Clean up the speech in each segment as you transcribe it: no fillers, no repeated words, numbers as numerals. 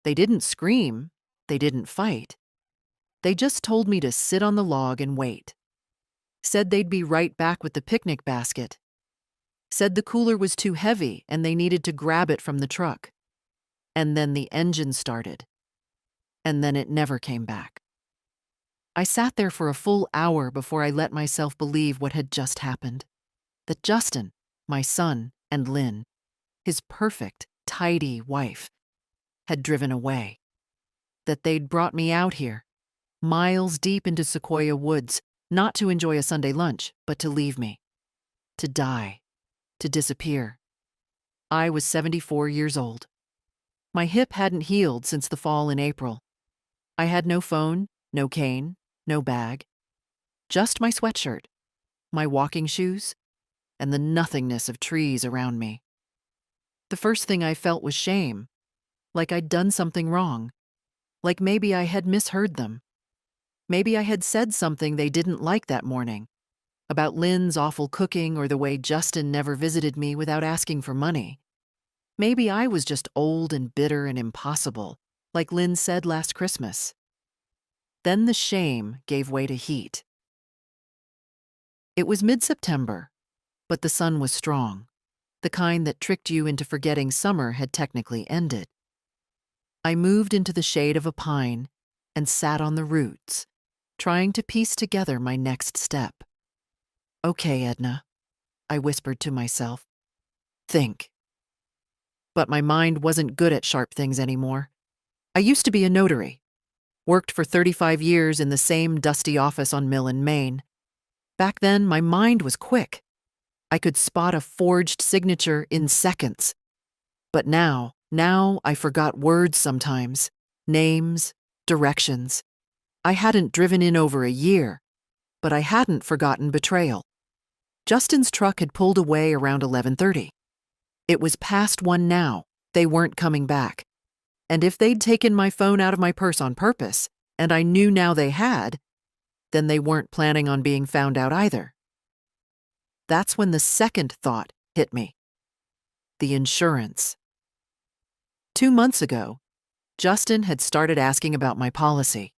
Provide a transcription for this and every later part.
They didn't scream. They didn't fight. They just told me to sit on the log and wait. Said they'd be right back with the picnic basket. Said the cooler was too heavy and they needed to grab it from the truck. And then the engine started. And then it never came back. I sat there for a full hour before I let myself believe what had just happened. That Justin, my son, and Lynn, his perfect, tidy wife, had driven away. That they'd brought me out here, miles deep into Sequoia woods, not to enjoy a Sunday lunch, but to leave me. To die. To disappear. I was 74 years old. My hip hadn't healed since the fall in April. I had no phone, no cane, no bag. Just my sweatshirt, my walking shoes, and the nothingness of trees around me. The first thing I felt was shame, like I'd done something wrong, like maybe I had misheard them. Maybe I had said something they didn't like that morning, about Lynn's awful cooking or the way Justin never visited me without asking for money. Maybe I was just old and bitter and impossible, like Lynn said last Christmas. Then the shame gave way to heat. It was mid-September, but the sun was strong, the kind that tricked you into forgetting summer had technically ended. I moved into the shade of a pine and sat on the roots, trying to piece together my next step. "Okay, Edna," I whispered to myself. "Think." But my mind wasn't good at sharp things anymore. I used to be a notary. Worked for 35 years in the same dusty office on Mill and Main. Back then, my mind was quick. I could spot a forged signature in seconds. But now I forgot words sometimes, names, directions. I hadn't driven in over a year, but I hadn't forgotten betrayal. Justin's truck had pulled away around 11:30. It was past 1 now. They weren't coming back. And if they'd taken my phone out of my purse on purpose, and I knew now they had, then they weren't planning on being found out either. That's when the second thought hit me. The insurance. 2 months ago, Justin had started asking about my policy.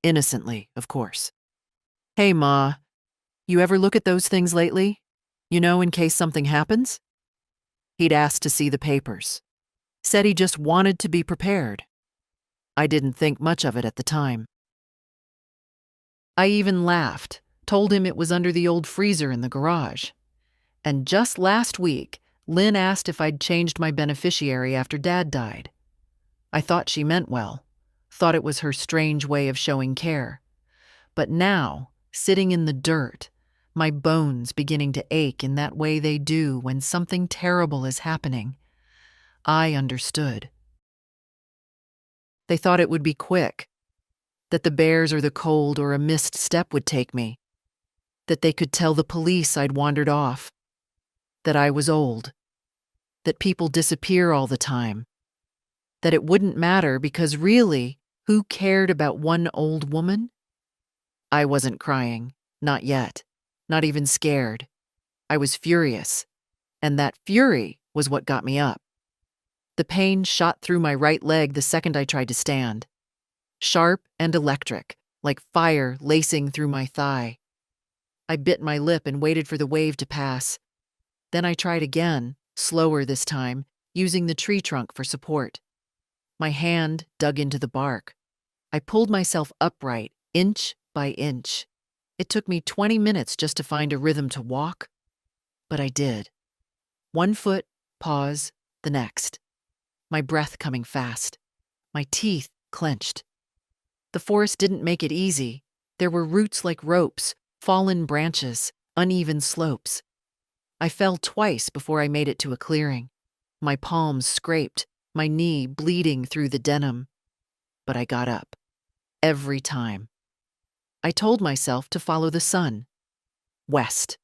Innocently, of course. "Hey, Ma, you ever look at those things lately? You know, in case something happens?" He'd asked to see the papers. Said he just wanted to be prepared. I didn't think much of it at the time. I even laughed, told him it was under the old freezer in the garage. And just last week, Lynn asked if I'd changed my beneficiary after Dad died. I thought she meant well, thought it was her strange way of showing care. But now, sitting in the dirt, my bones beginning to ache in that way they do when something terrible is happening, I understood. They thought it would be quick, that the bears or the cold or a missed step would take me, that they could tell the police I'd wandered off, that I was old, that people disappear all the time, that it wouldn't matter because really, who cared about one old woman? I wasn't crying, not yet, not even scared. I was furious, and that fury was what got me up. The pain shot through my right leg the second I tried to stand. Sharp and electric, like fire lacing through my thigh. I bit my lip and waited for the wave to pass. Then I tried again, slower this time, using the tree trunk for support. My hand dug into the bark. I pulled myself upright, inch by inch. It took me 20 minutes just to find a rhythm to walk, but I did. One foot, pause, the next. My breath coming fast. My teeth clenched. The forest didn't make it easy. There were roots like ropes, fallen branches, uneven slopes. I fell twice before I made it to a clearing. My palms scraped, my knee bleeding through the denim. But I got up. Every time. I told myself to follow the sun. West.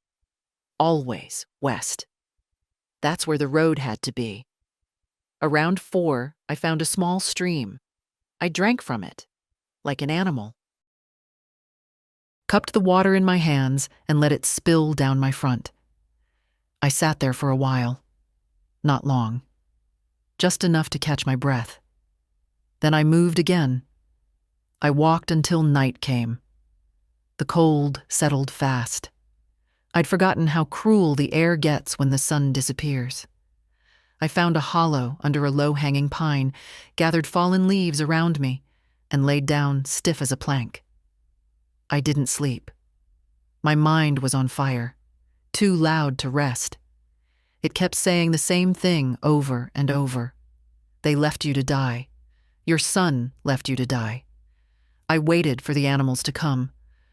Always west. That's where the road had to be. Around 4, I found a small stream. I drank from it, like an animal. Cupped the water in my hands and let it spill down my front. I sat there for a while. Not long. Just enough to catch my breath. Then I moved again. I walked until night came. The cold settled fast. I'd forgotten how cruel the air gets when the sun disappears. I found a hollow under a low-hanging pine, gathered fallen leaves around me, and laid down stiff as a plank. I didn't sleep. My mind was on fire, too loud to rest. It kept saying the same thing over and over. They left you to die. Your son left you to die. I waited for the animals to come,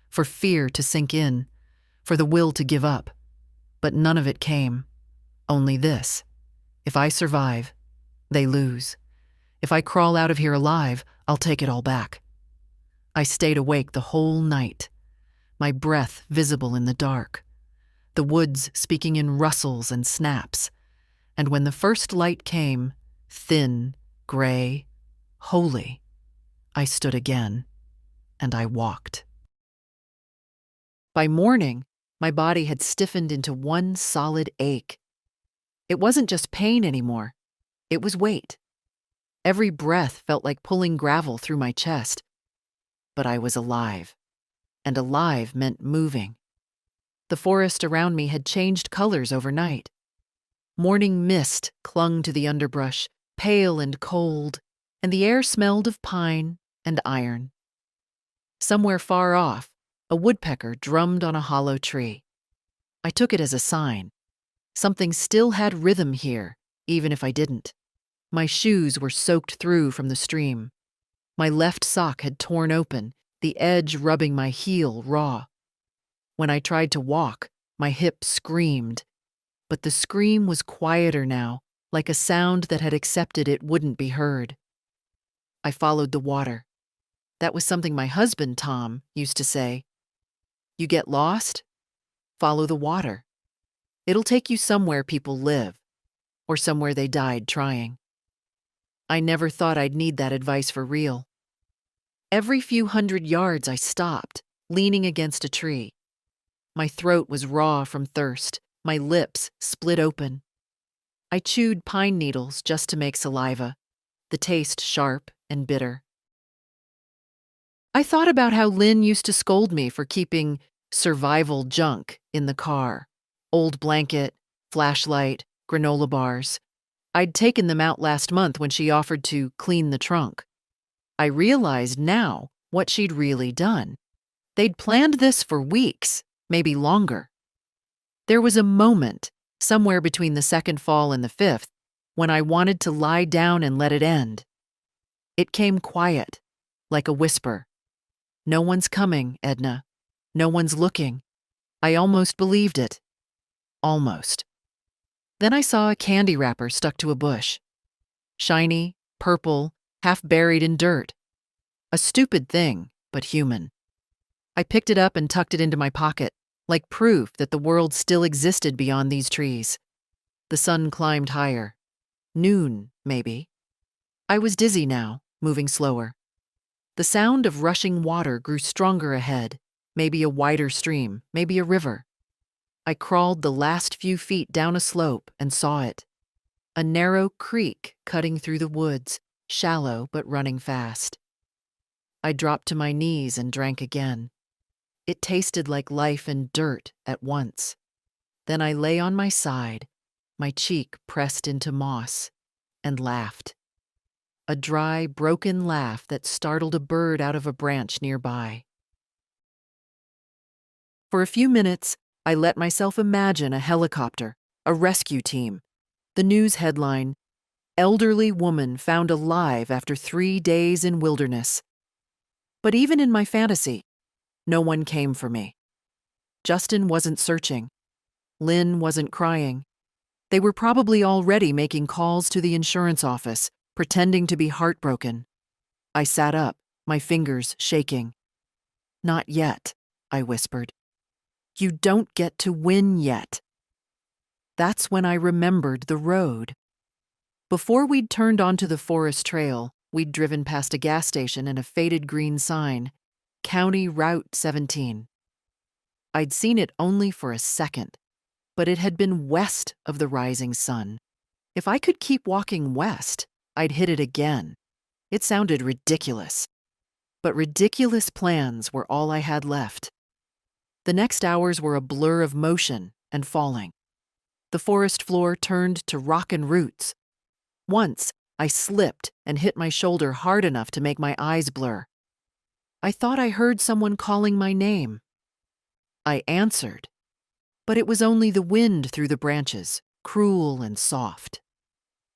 for fear to sink in, for the will to give up. But none of it came. Only this. If I survive, they lose. If I crawl out of here alive, I'll take it all back. I stayed awake the whole night, my breath visible in the dark, the woods speaking in rustles and snaps. And when the first light came, thin, gray, holy, I stood again, and I walked. By morning, my body had stiffened into one solid ache. It wasn't just pain anymore. It was weight. Every breath felt like pulling gravel through my chest. But I was alive, and alive meant moving. The forest around me had changed colors overnight. Morning mist clung to the underbrush, pale and cold, and the air smelled of pine and iron. Somewhere far off, a woodpecker drummed on a hollow tree. I took it as a sign. Something still had rhythm here, even if I didn't. My shoes were soaked through from the stream. My left sock had torn open, the edge rubbing my heel raw. When I tried to walk, my hip screamed. But the scream was quieter now, like a sound that had accepted it wouldn't be heard. I followed the water. That was something my husband, Tom, used to say. You get lost? Follow the water. It'll take you somewhere people live, or somewhere they died trying. I never thought I'd need that advice for real. Every few hundred yards I stopped, leaning against a tree. My throat was raw from thirst, my lips split open. I chewed pine needles just to make saliva, the taste sharp and bitter. I thought about how Lynn used to scold me for keeping survival junk in the car. Old blanket, flashlight, granola bars. I'd taken them out last month when she offered to clean the trunk. I realized now what she'd really done. They'd planned this for weeks, maybe longer. There was a moment, somewhere between the second fall and the fifth, when I wanted to lie down and let it end. It came quiet, like a whisper. No one's coming, Edna. No one's looking. I almost believed it. Almost. Then I saw a candy wrapper stuck to a bush. Shiny, purple, half buried in dirt. A stupid thing, but human. I picked it up and tucked it into my pocket, like proof that the world still existed beyond these trees. The sun climbed higher. Noon, maybe. I was dizzy now, moving slower. The sound of rushing water grew stronger ahead, maybe a wider stream, maybe a river. I crawled the last few feet down a slope and saw it. A narrow creek cutting through the woods, shallow but running fast. I dropped to my knees and drank again. It tasted like life and dirt at once. Then I lay on my side, my cheek pressed into moss, and laughed. A dry, broken laugh that startled a bird out of a branch nearby. For a few minutes, I let myself imagine a helicopter, a rescue team. The news headline, "Elderly woman found alive after 3 days in wilderness." But even in my fantasy, no one came for me. Justin wasn't searching. Lynn wasn't crying. They were probably already making calls to the insurance office, pretending to be heartbroken. I sat up, my fingers shaking. "Not yet," I whispered. "You don't get to win yet." That's when I remembered the road. Before we'd turned onto the forest trail, we'd driven past a gas station and a faded green sign, County Route 17. I'd seen it only for a second, but it had been west of the rising sun. If I could keep walking west, I'd hit it again. It sounded ridiculous. But ridiculous plans were all I had left. The next hours were a blur of motion and falling. The forest floor turned to rock and roots. Once, I slipped and hit my shoulder hard enough to make my eyes blur. I thought I heard someone calling my name. I answered, but it was only the wind through the branches, cruel and soft.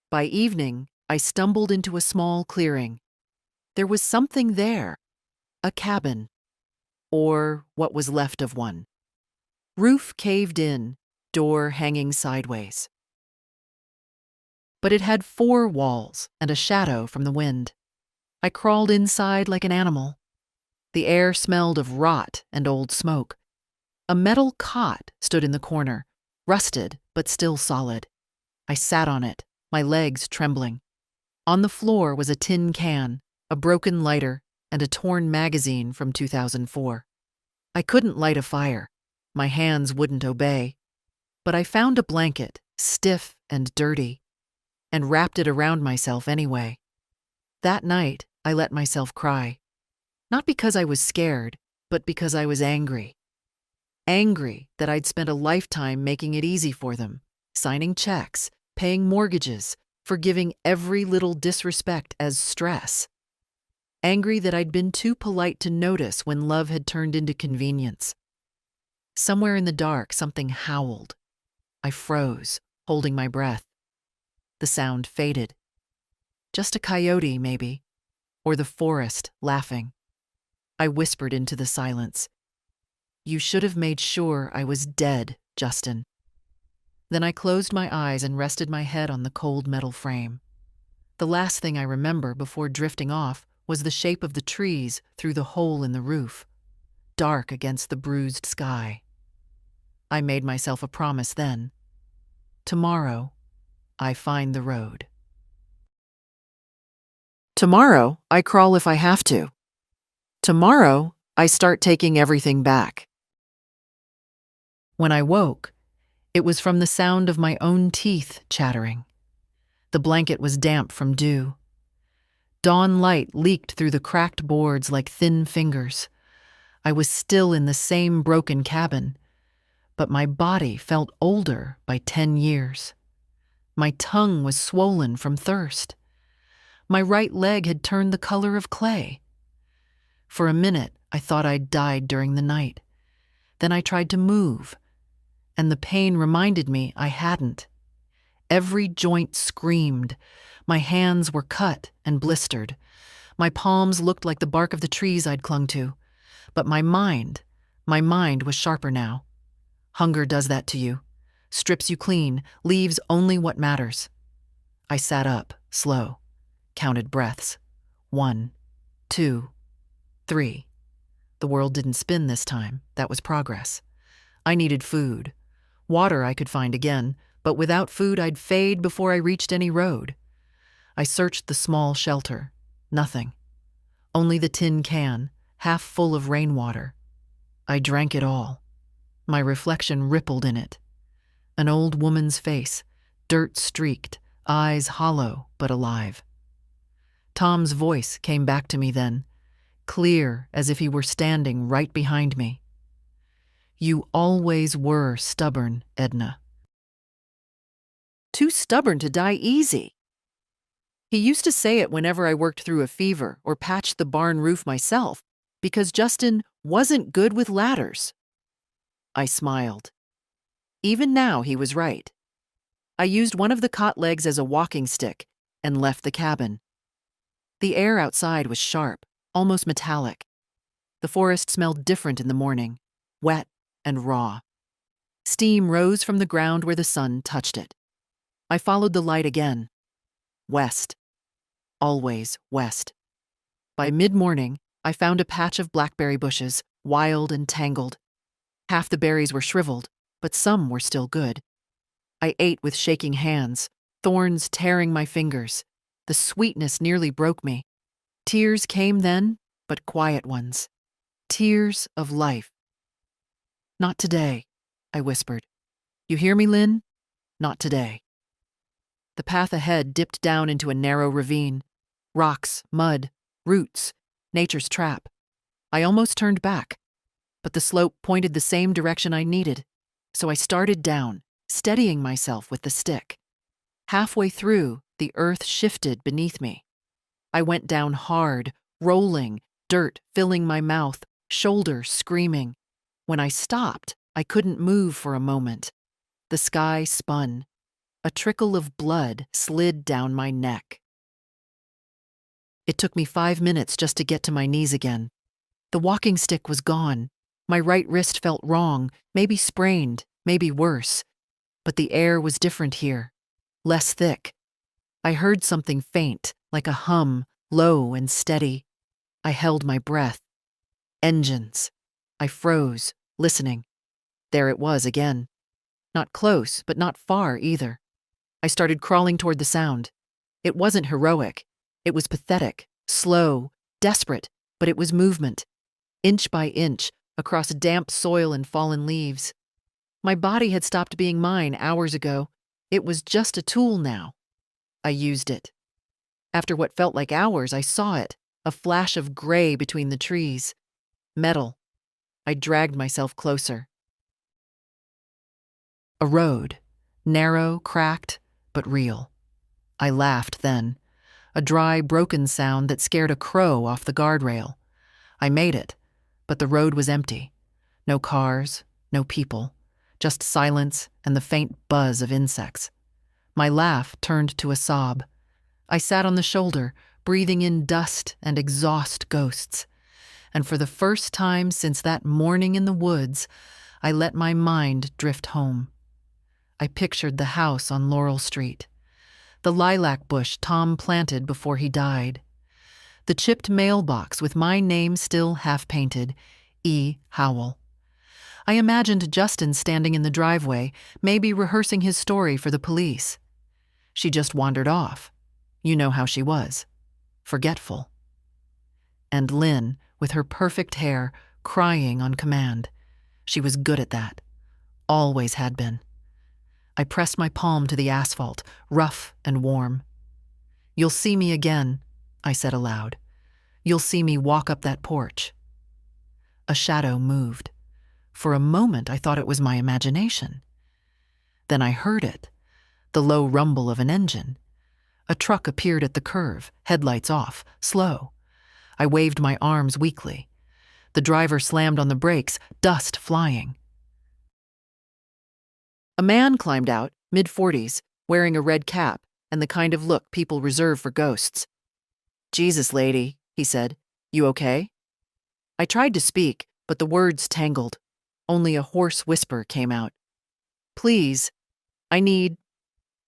By evening, I stumbled into a small clearing. There was something there, a cabin, or what was left of one. Roof caved in, door hanging sideways. But it had 4 walls and a shadow from the wind. I crawled inside like an animal. The air smelled of rot and old smoke. A metal cot stood in the corner, rusted but still solid. I sat on it, my legs trembling. On the floor was a tin can, a broken lighter, and a torn magazine from 2004. I couldn't light a fire. My hands wouldn't obey. But I found a blanket, stiff and dirty, and wrapped it around myself anyway. That night, I let myself cry. Not because I was scared, but because I was angry. Angry that I'd spent a lifetime making it easy for them, signing checks, paying mortgages, forgiving every little disrespect as stress. Angry that I'd been too polite to notice when love had turned into convenience. Somewhere in the dark, something howled. I froze, holding my breath. The sound faded. Just a coyote, maybe, or the forest laughing. I whispered into the silence. You should have made sure I was dead, Justin. Then I closed my eyes and rested my head on the cold metal frame. The last thing I remember before drifting off was the shape of the trees through the hole in the roof, dark against the bruised sky. I made myself a promise then. Tomorrow, I find the road. Tomorrow, I crawl if I have to. Tomorrow, I start taking everything back. When I woke, it was from the sound of my own teeth chattering. The blanket was damp from dew. Dawn light leaked through the cracked boards like thin fingers. I was still in the same broken cabin, but my body felt older by 10 years. My tongue was swollen from thirst. My right leg had turned the color of clay. For a minute, I thought I'd died during the night. Then I tried to move, and the pain reminded me I hadn't. Every joint screamed. My hands were cut and blistered. My palms looked like the bark of the trees I'd clung to. But my mind was sharper now. Hunger does that to you. Strips you clean, leaves only what matters. I sat up, slow, counted breaths. 1, 2, 3. The world didn't spin this time. That was progress. I needed food. Water I could find again, but without food I'd fade before I reached any road. I searched the small shelter. Nothing. Only the tin can, half full of rainwater. I drank it all. My reflection rippled in it. An old woman's face, dirt-streaked, eyes hollow but alive. Tom's voice came back to me then, clear as if he were standing right behind me. You always were stubborn, Edna. Too stubborn to die easy. He used to say it whenever I worked through a fever or patched the barn roof myself, because Justin wasn't good with ladders. I smiled. Even now, he was right. I used one of the cot legs as a walking stick and left the cabin. The air outside was sharp, almost metallic. The forest smelled different in the morning, wet and raw. Steam rose from the ground where the sun touched it. I followed the light again. West. Always west. By mid-morning, I found a patch of blackberry bushes, wild and tangled. Half the berries were shriveled, but some were still good. I ate with shaking hands, thorns tearing my fingers. The sweetness nearly broke me. Tears came then, but quiet ones. Tears of life. Not today, I whispered. You hear me, Lynn? Not today. The path ahead dipped down into a narrow ravine. Rocks, mud, roots, nature's trap. I almost turned back, but the slope pointed the same direction I needed, so I started down, steadying myself with the stick. Halfway through, the earth shifted beneath me. I went down hard, rolling, dirt filling my mouth, shoulder screaming. When I stopped, I couldn't move for a moment. The sky spun. A trickle of blood slid down my neck. It took me 5 minutes just to get to my knees again. The walking stick was gone. My right wrist felt wrong, maybe sprained, maybe worse. But the air was different here, less thick. I heard something faint, like a hum, low and steady. I held my breath. Engines. I froze, listening. There it was again. Not close, but not far either. I started crawling toward the sound. It wasn't heroic. It was pathetic, slow, desperate, but it was movement. Inch by inch, across damp soil and fallen leaves. My body had stopped being mine hours ago. It was just a tool now. I used it. After what felt like hours, I saw it, a flash of gray between the trees. Metal. I dragged myself closer. A road. Narrow, cracked, but real. I laughed then. A dry, broken sound that scared a crow off the guardrail. I made it, but the road was empty. No cars, no people, just silence and the faint buzz of insects. My laugh turned to a sob. I sat on the shoulder, breathing in dust and exhaust ghosts. And for the first time since that morning in the woods, I let my mind drift home. I pictured the house on Laurel Street, the lilac bush Tom planted before he died, the chipped mailbox with my name still half-painted, E. Howell. I imagined Justin standing in the driveway, maybe rehearsing his story for the police. She just wandered off. You know how she was. Forgetful. And Lynn, with her perfect hair, crying on command. She was good at that. Always had been. I pressed my palm to the asphalt, rough and warm. "You'll see me again," I said aloud. "You'll see me walk up that porch." A shadow moved. For a moment, I thought it was my imagination. Then I heard it, the low rumble of an engine. A truck appeared at the curve, headlights off, slow. I waved my arms weakly. The driver slammed on the brakes, dust flying. A man climbed out, mid-40s, wearing a red cap and the kind of look people reserve for ghosts. "Jesus, lady," he said, "you okay?" I tried to speak, but the words tangled. Only a hoarse whisper came out. "Please, I need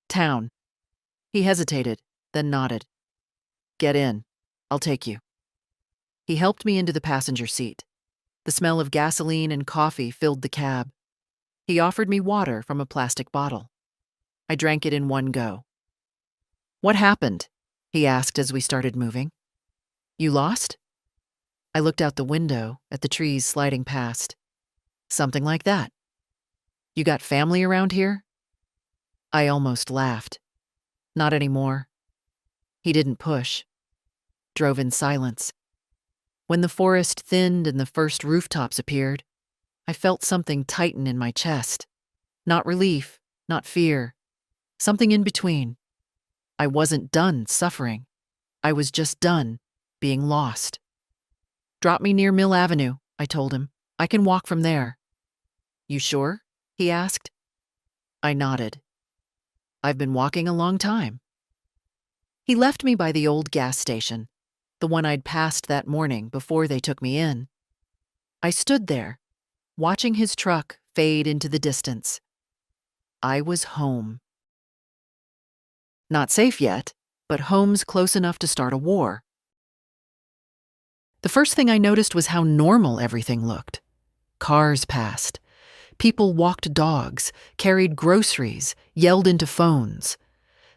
town." He hesitated, then nodded. "Get in. I'll take you." He helped me into the passenger seat. The smell of gasoline and coffee filled the cab. He offered me water from a plastic bottle. I drank it in one go. "What happened?" he asked as we started moving. "You lost?" I looked out the window at the trees sliding past. "Something like that." "You got family around here?" I almost laughed. "Not anymore." He didn't push. Drove in silence. When the forest thinned and the first rooftops appeared, I felt something tighten in my chest. Not relief, not fear. Something in between. I wasn't done suffering. I was just done being lost. "Drop me near Mill Avenue," I told him. "I can walk from there." "You sure?" he asked. I nodded. "I've been walking a long time." He left me by the old gas station, the one I'd passed that morning before they took me in. I stood there, watching his truck fade into the distance. I was home. Not safe yet, but home's close enough to start a war. The first thing I noticed was how normal everything looked. Cars passed. People walked dogs, carried groceries, yelled into phones.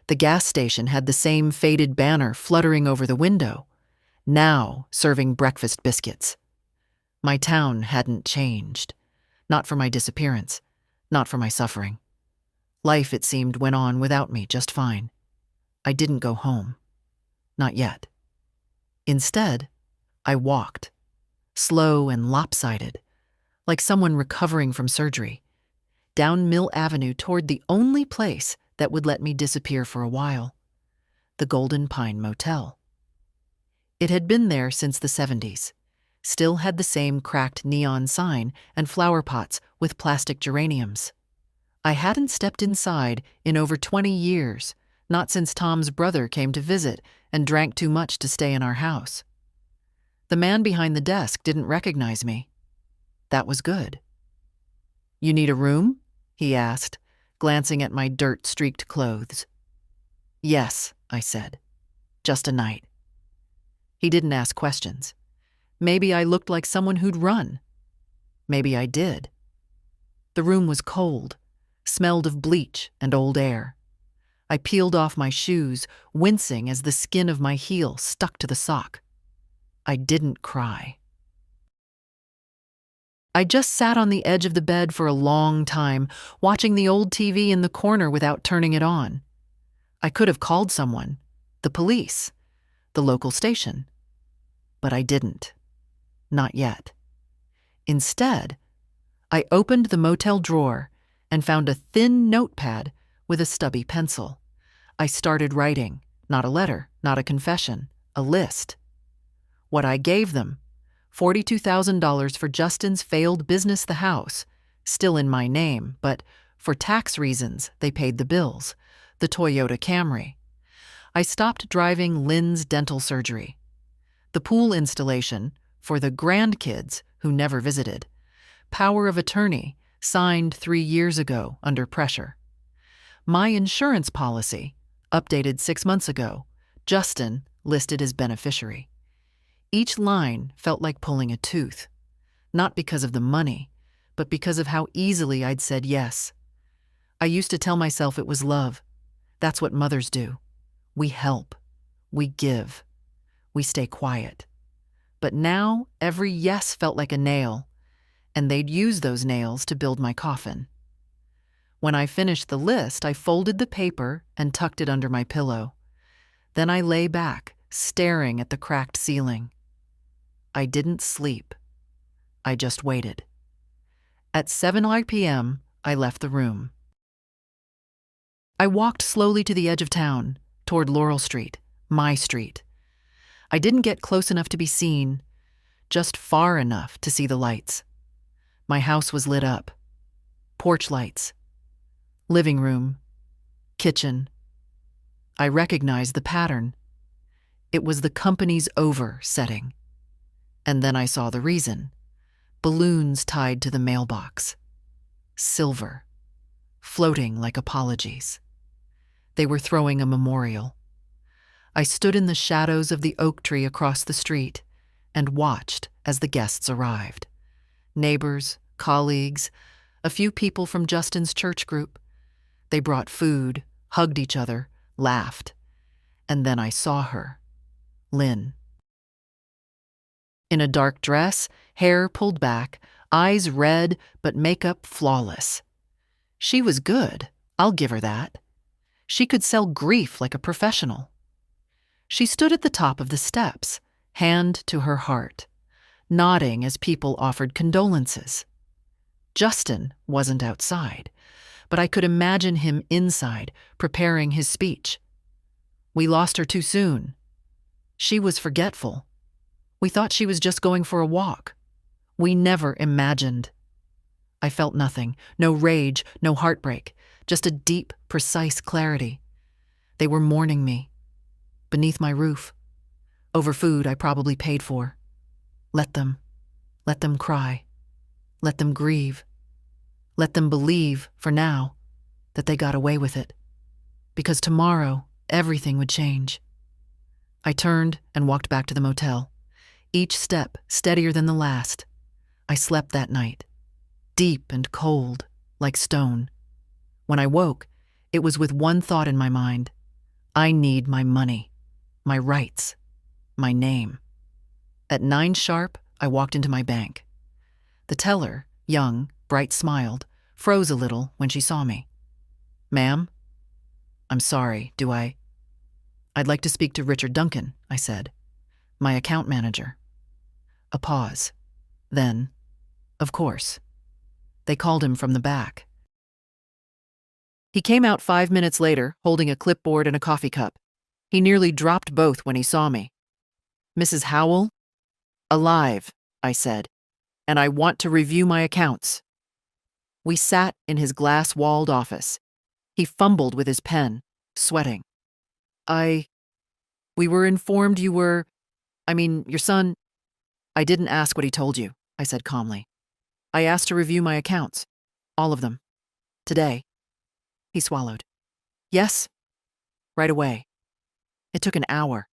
The gas station had the same faded banner fluttering over the window, now serving breakfast biscuits. My town hadn't changed. Not for my disappearance, not for my suffering. Life, it seemed, went on without me just fine. I didn't go home. Not yet. Instead, I walked, slow and lopsided, like someone recovering from surgery, down Mill Avenue toward the only place that would let me disappear for a while, the Golden Pine Motel. It had been there since the 70s, still had the same cracked neon sign and flower pots with plastic geraniums. I hadn't stepped inside in over 20 years, not since Tom's brother came to visit and drank too much to stay in our house. The man behind the desk didn't recognize me. That was good. "You need a room?" he asked, glancing at my dirt-streaked clothes. "Yes," I said. "Just a night." He didn't ask questions. Maybe I looked like someone who'd run. Maybe I did. The room was cold, smelled of bleach and old air. I peeled off my shoes, wincing as the skin of my heel stuck to the sock. I didn't cry. I just sat on the edge of the bed for a long time, watching the old TV in the corner without turning it on. I could have called someone, the police, the local station. But I didn't. Not yet. Instead, I opened the motel drawer and found a thin notepad with a stubby pencil. I started writing, not a letter, not a confession, a list. What I gave them: $42,000 for Justin's failed business, the house, still in my name, but for tax reasons they paid the bills, the Toyota Camry. I stopped driving Lynn's dental surgery. The pool installation for the grandkids who never visited. Power of attorney signed 3 years ago under pressure. My insurance policy, updated 6 months ago, Justin listed as beneficiary. Each line felt like pulling a tooth, not because of the money, but because of how easily I'd said yes. I used to tell myself it was love. That's what mothers do. We help. We give. We stay quiet. But now every yes felt like a nail, and they'd use those nails to build my coffin. When I finished the list, I folded the paper and tucked it under my pillow. Then I lay back, staring at the cracked ceiling. I didn't sleep. I just waited. At 7 p.m., I left the room. I walked slowly to the edge of town, toward Laurel Street, my street. I didn't get close enough to be seen, just far enough to see the lights. My house was lit up. Porch lights. Living room. Kitchen. I recognized the pattern. It was the company's over setting. And then I saw the reason. Balloons tied to the mailbox. Silver. Floating like apologies. They were throwing a memorial. I stood in the shadows of the oak tree across the street and watched as the guests arrived. Neighbors, colleagues, a few people from Justin's church group. They brought food, hugged each other, laughed. And then I saw her, Lynn. In a dark dress, hair pulled back, eyes red, but makeup flawless. She was good, I'll give her that. She could sell grief like a professional. She stood at the top of the steps, hand to her heart, nodding as people offered condolences. Justin wasn't outside, but I could imagine him inside, preparing his speech. We lost her too soon. She was forgetful. We thought she was just going for a walk. We never imagined. I felt nothing, no rage, no heartbreak, just a deep, precise clarity. They were mourning me. Beneath my roof. Over food I probably paid for. Let them cry. Let them grieve. Let them believe, for now, that they got away with it. Because tomorrow, everything would change. I turned and walked back to the motel. Each step steadier than the last. I slept that night. Deep and cold, like stone. When I woke, it was with one thought in my mind. I need my money. My rights. My name. At 9 sharp, I walked into my bank. The teller, young, bright smiled, froze a little when she saw me. "Ma'am?" "I'm sorry, I'd like to speak to Richard Duncan," I said. My account manager. A pause. Then, of course, they called him from the back. He came out 5 minutes later, holding a clipboard and a coffee cup. He nearly dropped both when he saw me. "Mrs. Howell?" "Alive," I said, "and I want to review my accounts." We sat in his glass-walled office. He fumbled with his pen, sweating. We were informed you were, your son." "I didn't ask what he told you," I said calmly. "I asked to review my accounts. All of them. Today." He swallowed. "Yes, right away." It took an hour.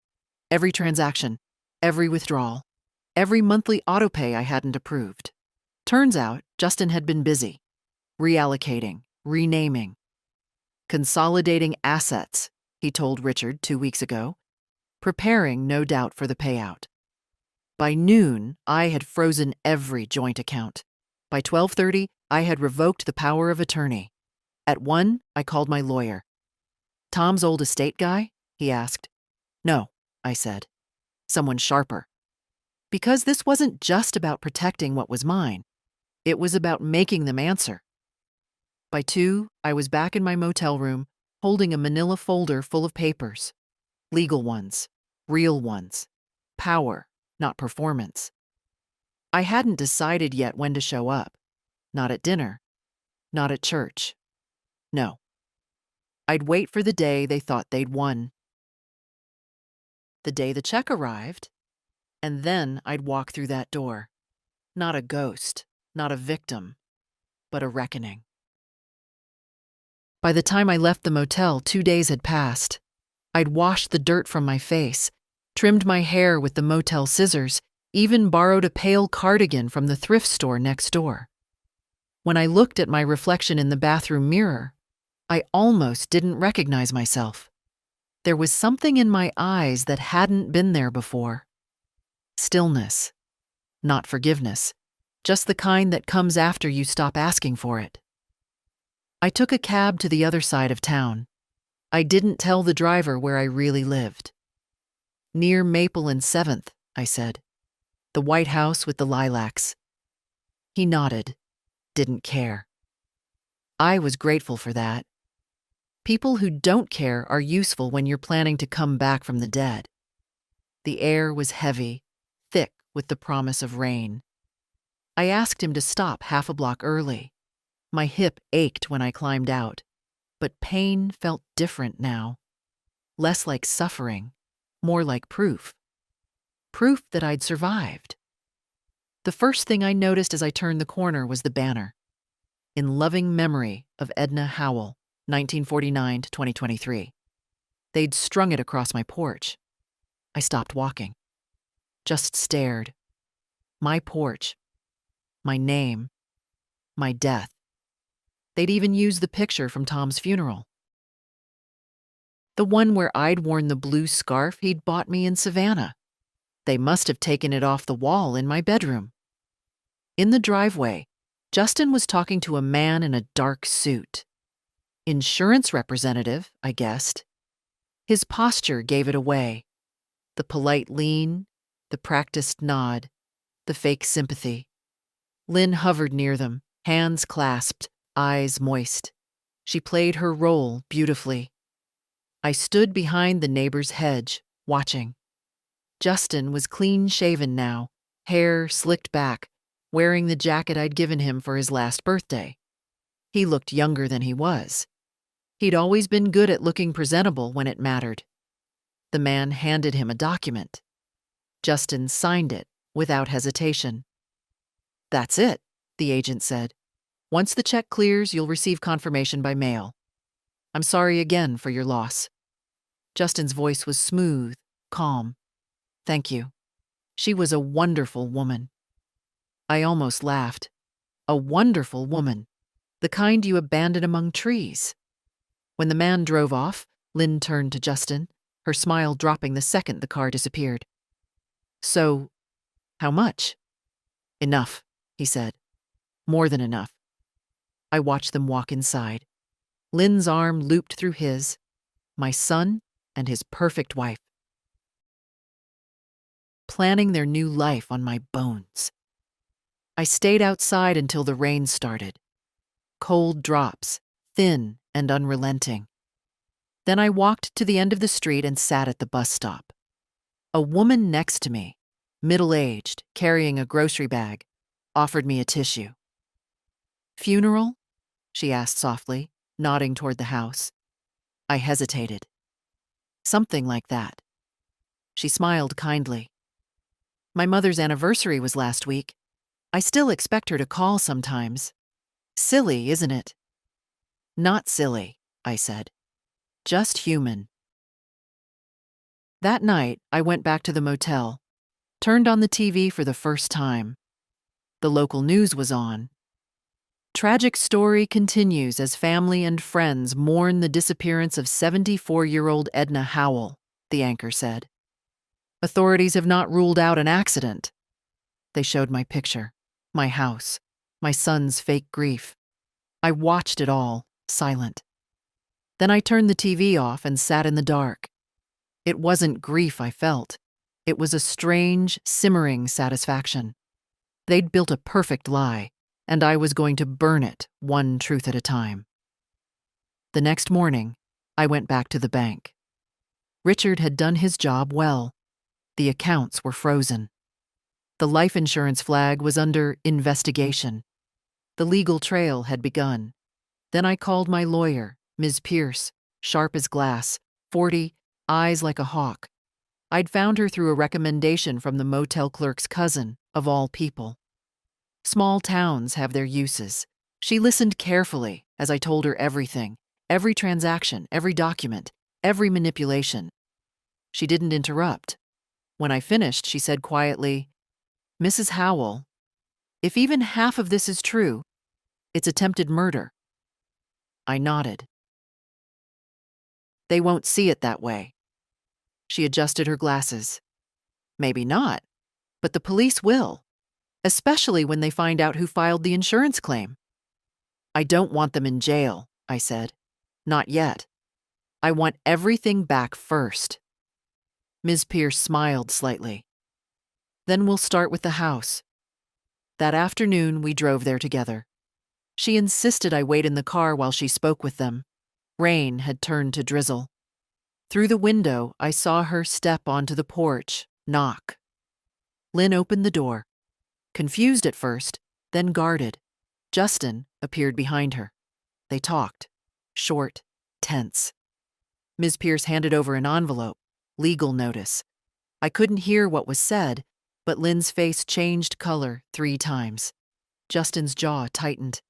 Every transaction, every withdrawal, every monthly autopay I hadn't approved. Turns out, Justin had been busy. Reallocating, renaming, consolidating assets, he told Richard 2 weeks ago, preparing, no doubt, for the payout. By noon, I had frozen every joint account. By 12:30, I had revoked the power of attorney. At 1, I called my lawyer. "Tom's old estate guy?" he asked. "No," I said. "Someone sharper." Because this wasn't just about protecting what was mine. It was about making them answer. By 2, I was back in my motel room, holding a manila folder full of papers. Legal ones, real ones. Power, not performance. I hadn't decided yet when to show up. Not at dinner. Not at church. No. I'd wait for the day they thought they'd won. The day the check arrived, and then I'd walk through that door. Not a ghost, not a victim, but a reckoning. By the time I left the motel, 2 days had passed. I'd washed the dirt from my face, trimmed my hair with the motel scissors, even borrowed a pale cardigan from the thrift store next door. When I looked at my reflection in the bathroom mirror, I almost didn't recognize myself. There was something in my eyes that hadn't been there before. Stillness. Not forgiveness. Just the kind that comes after you stop asking for it. I took a cab to the other side of town. I didn't tell the driver where I really lived. "Near Maple and 7th, I said. "The White House with the lilacs." He nodded. Didn't care. I was grateful for that. People who don't care are useful when you're planning to come back from the dead. The air was heavy, thick with the promise of rain. I asked him to stop half a block early. My hip ached when I climbed out, but pain felt different now. Less like suffering, more like proof. Proof that I'd survived. The first thing I noticed as I turned the corner was the banner. "In loving memory of Edna Howell, 1949 to 2023. They'd strung it across my porch. I stopped walking. Just stared. My porch. My name. My death. They'd even used the picture from Tom's funeral. The one where I'd worn the blue scarf he'd bought me in Savannah. They must have taken it off the wall in my bedroom. In the driveway, Justin was talking to a man in a dark suit. Insurance representative, I guessed. His posture gave it away. The polite lean, the practiced nod, the fake sympathy. Lynn hovered near them, hands clasped, eyes moist. She played her role beautifully. I stood behind the neighbor's hedge, watching. Justin was clean-shaven now, hair slicked back, wearing the jacket I'd given him for his last birthday. He looked younger than he was. He'd always been good at looking presentable when it mattered. The man handed him a document. Justin signed it without hesitation. "That's it," the agent said. "Once the check clears, you'll receive confirmation by mail. I'm sorry again for your loss." Justin's voice was smooth, calm. "Thank you. She was a wonderful woman." I almost laughed. A wonderful woman. The kind you abandon among trees. When the man drove off, Lynn turned to Justin, her smile dropping the second the car disappeared. "So, how much?" "Enough," he said. "More than enough." I watched them walk inside. Lynn's arm looped through his. My son and his perfect wife. planning their new life on my bones. I stayed outside until the rain started. Cold drops, thin and unrelenting. Then I walked to the end of the street and sat at the bus stop. A woman next to me, middle-aged, carrying a grocery bag, offered me a tissue. "Funeral?" she asked softly, nodding toward the house. I hesitated. "Something like that." She smiled kindly. "My mother's anniversary was last week. I still expect her to call sometimes. Silly, isn't it?" "Not silly," I said. "Just human." That night, I went back to the motel, turned on the TV for the first time. The local news was on. "Tragic story continues as family and friends mourn the disappearance of 74-year-old Edna Howell," the anchor said. "Authorities have not ruled out an accident." They showed my picture, my house, my son's fake grief. I watched it all, silent. Then I turned the TV off and sat in the dark. It wasn't grief I felt. It was a strange, simmering satisfaction. They'd built a perfect lie, and I was going to burn it, one truth at a time. The next morning, I went back to the bank. Richard had done his job well. The accounts were frozen. The life insurance flag was under investigation. The legal trail had begun. Then I called my lawyer, Ms. Pierce, sharp as glass, 40, eyes like a hawk. I'd found her through a recommendation from the motel clerk's cousin, of all people. Small towns have their uses. She listened carefully as I told her everything, every transaction, every document, every manipulation. She didn't interrupt. When I finished, she said quietly, "Mrs. Howell, if even half of this is true, it's attempted murder." I nodded. "They won't see it that way." She adjusted her glasses. "Maybe not, but the police will, especially when they find out who filed the insurance claim." "I don't want them in jail," I said. "Not yet. I want everything back first." Ms. Pierce smiled slightly. "Then we'll start with the house." That afternoon, we drove there together. She insisted I wait in the car while she spoke with them. Rain had turned to drizzle. Through the window, I saw her step onto the porch, knock. Lynn opened the door. Confused at first, then guarded. Justin appeared behind her. They talked. Short, tense. Ms. Pierce handed over an envelope. Legal notice. I couldn't hear what was said, but Lynn's face changed color 3 times. Justin's jaw tightened.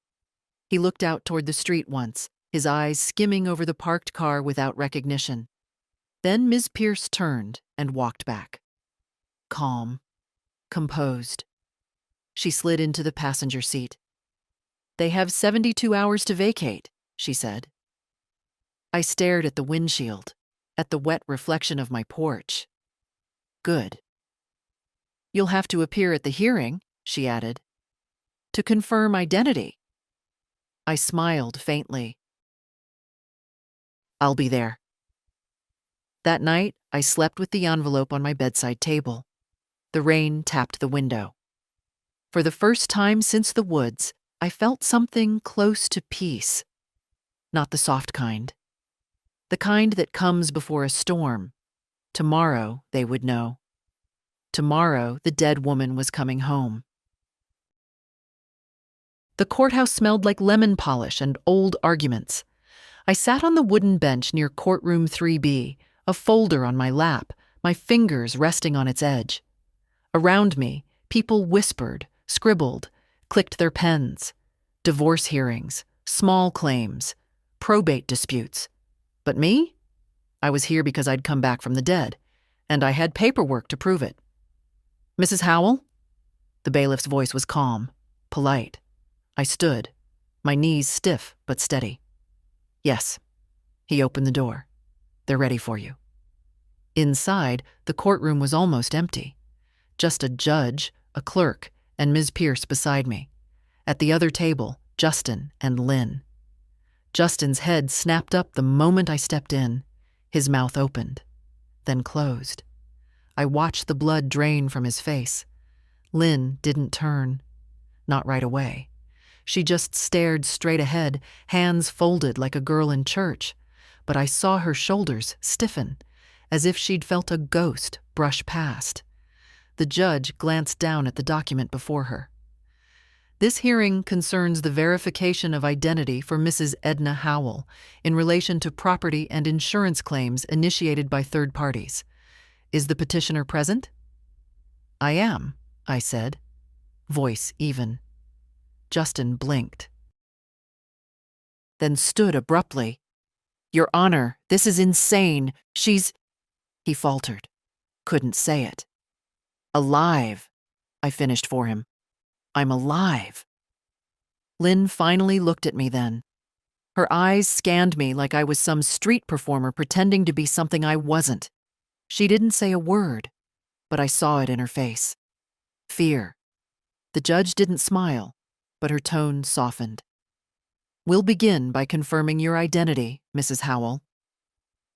He looked out toward the street once, his eyes skimming over the parked car without recognition. Then Ms. Pierce turned and walked back. Calm. Composed. She slid into the passenger seat. "They have 72 hours to vacate," she said. I stared at the windshield, at the wet reflection of my porch. "Good." "You'll have to appear at the hearing," she added, "to confirm identity." I smiled faintly. "I'll be there." That night, I slept with the envelope on my bedside table. The rain tapped the window. For the first time since the woods, I felt something close to peace. Not the soft kind. The kind that comes before a storm. Tomorrow, they would know. Tomorrow, the dead woman was coming home. The courthouse smelled like lemon polish and old arguments. I sat on the wooden bench near courtroom 3B, a folder on my lap, my fingers resting on its edge. Around me, people whispered, scribbled, clicked their pens. Divorce hearings, small claims, probate disputes. But me? I was here because I'd come back from the dead, and I had paperwork to prove it. "Mrs. Howell?" The bailiff's voice was calm, polite. I stood, my knees stiff but steady. "Yes." He opened the door. "They're ready for you." Inside, the courtroom was almost empty. Just a judge, a clerk, and Ms. Pierce beside me. At the other table, Justin and Lynn. Justin's head snapped up the moment I stepped in. His mouth opened, then closed. I watched the blood drain from his face. Lynn didn't turn. Not right away. She just stared straight ahead, hands folded like a girl in church. But I saw her shoulders stiffen, as if she'd felt a ghost brush past. The judge glanced down at the document before her. This hearing concerns the verification of identity for Mrs. Edna Howell in relation to property and insurance claims initiated by third parties. Is the petitioner present? I am, I said, voice even. Justin blinked, then stood abruptly. Your Honor, this is insane. She's... He faltered. Couldn't say it. Alive, I finished for him. I'm alive. Lynn finally looked at me then. Her eyes scanned me like I was some street performer pretending to be something I wasn't. She didn't say a word, but I saw it in her face. Fear. The judge didn't smile, but her tone softened. We'll begin by confirming your identity, Mrs. Howell.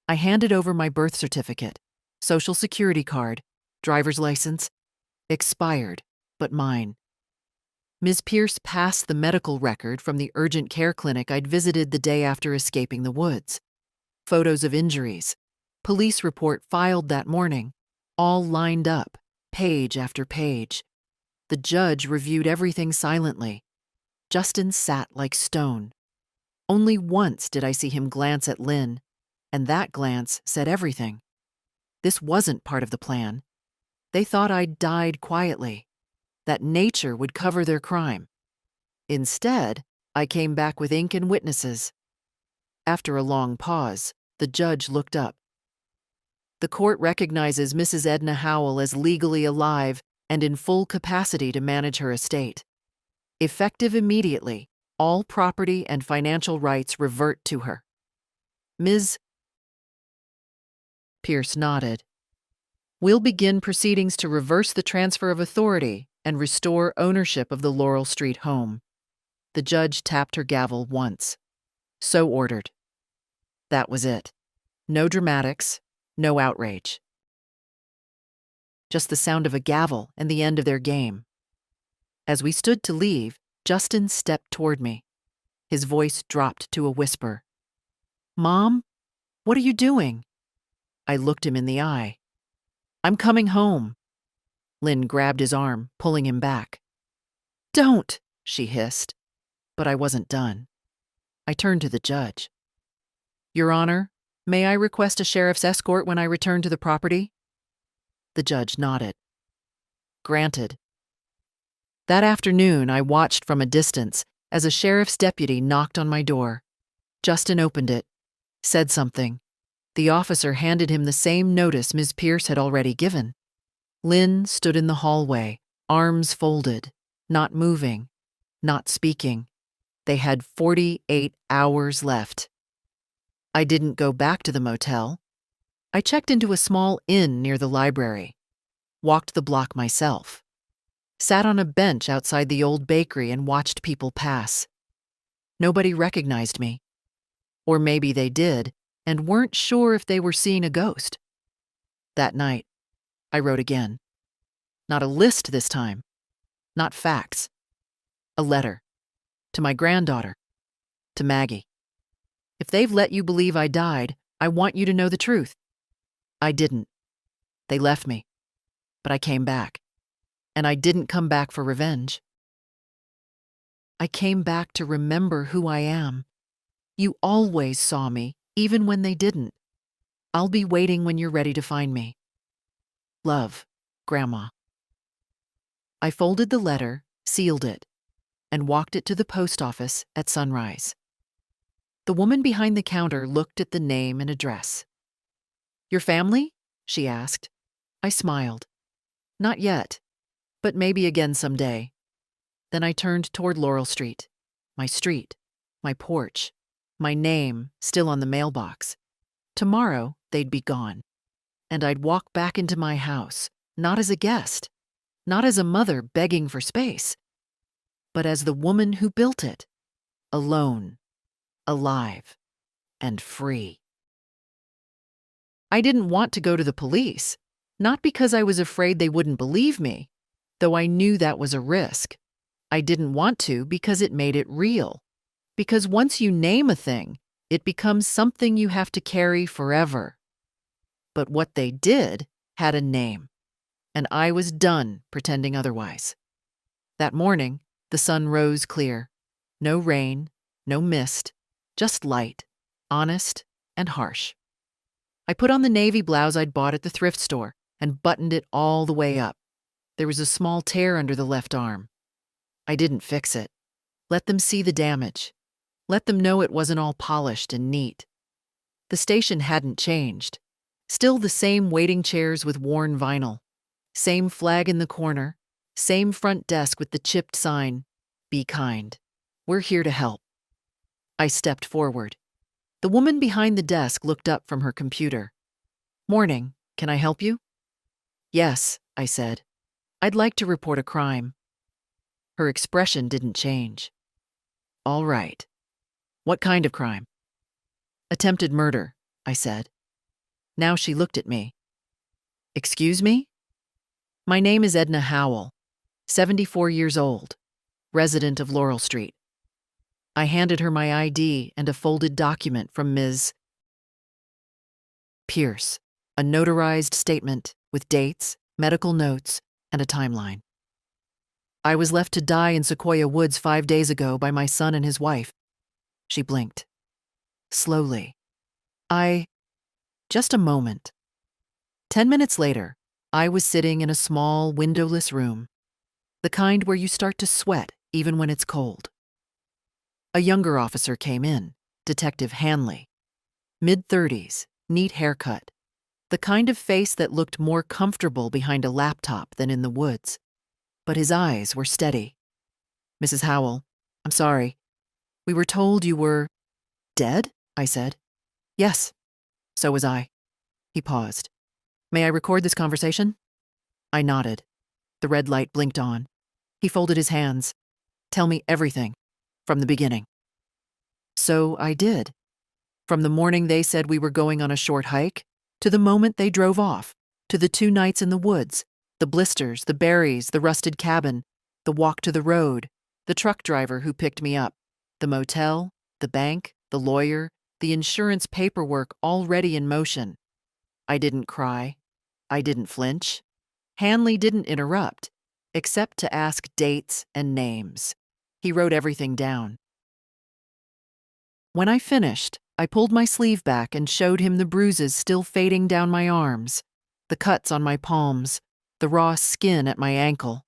I handed over my birth certificate, social security card, driver's license, expired, but mine. Ms. Pierce passed the medical record from the urgent care clinic I'd visited the day after escaping the woods. Photos of injuries, police report filed that morning, all lined up, page after page. The judge reviewed everything silently. Justin sat like stone. Only once did I see him glance at Lynn, and that glance said everything. This wasn't part of the plan. They thought I'd died quietly, that nature would cover their crime. Instead, I came back with ink and witnesses. After a long pause, the judge looked up. The court recognizes Mrs. Edna Howell as legally alive and in full capacity to manage her estate. Effective immediately, all property and financial rights revert to her. Ms. Pierce nodded. We'll begin proceedings to reverse the transfer of authority and restore ownership of the Laurel Street home. The judge tapped her gavel once. So ordered. That was it. No dramatics, no outrage. Just the sound of a gavel and the end of their game. As we stood to leave, Justin stepped toward me. His voice dropped to a whisper. Mom, what are you doing? I looked him in the eye. I'm coming home. Lynn grabbed his arm, pulling him back. Don't, she hissed. But I wasn't done. I turned to the judge. Your Honor, may I request a sheriff's escort when I return to the property? The judge nodded. Granted. That afternoon, I watched from a distance as a sheriff's deputy knocked on my door. Justin opened it, said something. The officer handed him the same notice Ms. Pierce had already given. Lynn stood in the hallway, arms folded, not moving, not speaking. They had 48 hours left. I didn't go back to the motel. I checked into a small inn near the library, walked the block myself, sat on a bench outside the old bakery and watched people pass. Nobody recognized me. Or maybe they did and weren't sure if they were seeing a ghost. That night, I wrote again. Not a list this time. Not facts. A letter. To my granddaughter. To Maggie. If they've let you believe I died, I want you to know the truth. I didn't. They left me. But I came back. And I didn't come back for revenge. I came back to remember who I am. You always saw me, even when they didn't. I'll be waiting when you're ready to find me. Love, Grandma. I folded the letter, sealed it, and walked it to the post office at sunrise. The woman behind the counter looked at the name and address. Your family? She asked. I smiled. Not yet, but maybe again someday. Then I turned toward Laurel Street, my porch, my name still on the mailbox. Tomorrow, they'd be gone. And I'd walk back into my house, not as a guest, not as a mother begging for space, but as the woman who built it, alone, alive, and free. I didn't want to go to the police, Not because I was afraid they wouldn't believe me, though I knew that was a risk. I didn't want to because it made it real. Because once you name a thing, it becomes something you have to carry forever. But what they did had a name, and I was done pretending otherwise. That morning, the sun rose clear. No rain, no mist, just light, honest and harsh. I put on the navy blouse I'd bought at the thrift store and buttoned it all the way up. There was a small tear under the left arm. I didn't fix it. Let them see the damage. Let them know it wasn't all polished and neat. The station hadn't changed. Still the same waiting chairs with worn vinyl. Same flag in the corner. Same front desk with the chipped sign, "Be kind. We're here to help." I stepped forward. The woman behind the desk looked up from her computer. "Morning. Can I help you?" "Yes," I said. "I'd like to report a crime." Her expression didn't change. "All right. What kind of crime?" "Attempted murder," I said. Now she looked at me. "Excuse me?" "My name is Edna Howell, 74 years old, resident of Laurel Street." I handed her my ID and a folded document from Ms. Pierce, a notarized statement with dates, medical notes, and a timeline. "I was left to die in Sequoia Woods 5 days ago by my son and his wife." She blinked. Slowly. Just a moment. 10 minutes later, I was sitting in a small, windowless room, the kind where you start to sweat even when it's cold. A younger officer came in, Detective Hanley. Mid-30s, neat haircut, the kind of face that looked more comfortable behind a laptop than in the woods. But his eyes were steady. "Mrs. Howell, I'm sorry. We were told you were dead," I said. "Yes, so was I." He paused. "May I record this conversation?" I nodded. The red light blinked on. He folded his hands. "Tell me everything, from the beginning." So I did. From the morning they said we were going on a short hike, to the moment they drove off, to the 2 nights in the woods, the blisters, the berries, the rusted cabin, the walk to the road, the truck driver who picked me up, the motel, the bank, the lawyer, the insurance paperwork already in motion. I didn't cry. I didn't flinch. Hanley didn't interrupt, except to ask dates and names. He wrote everything down. When I finished, I pulled my sleeve back and showed him the bruises still fading down my arms, the cuts on my palms, the raw skin at my ankle.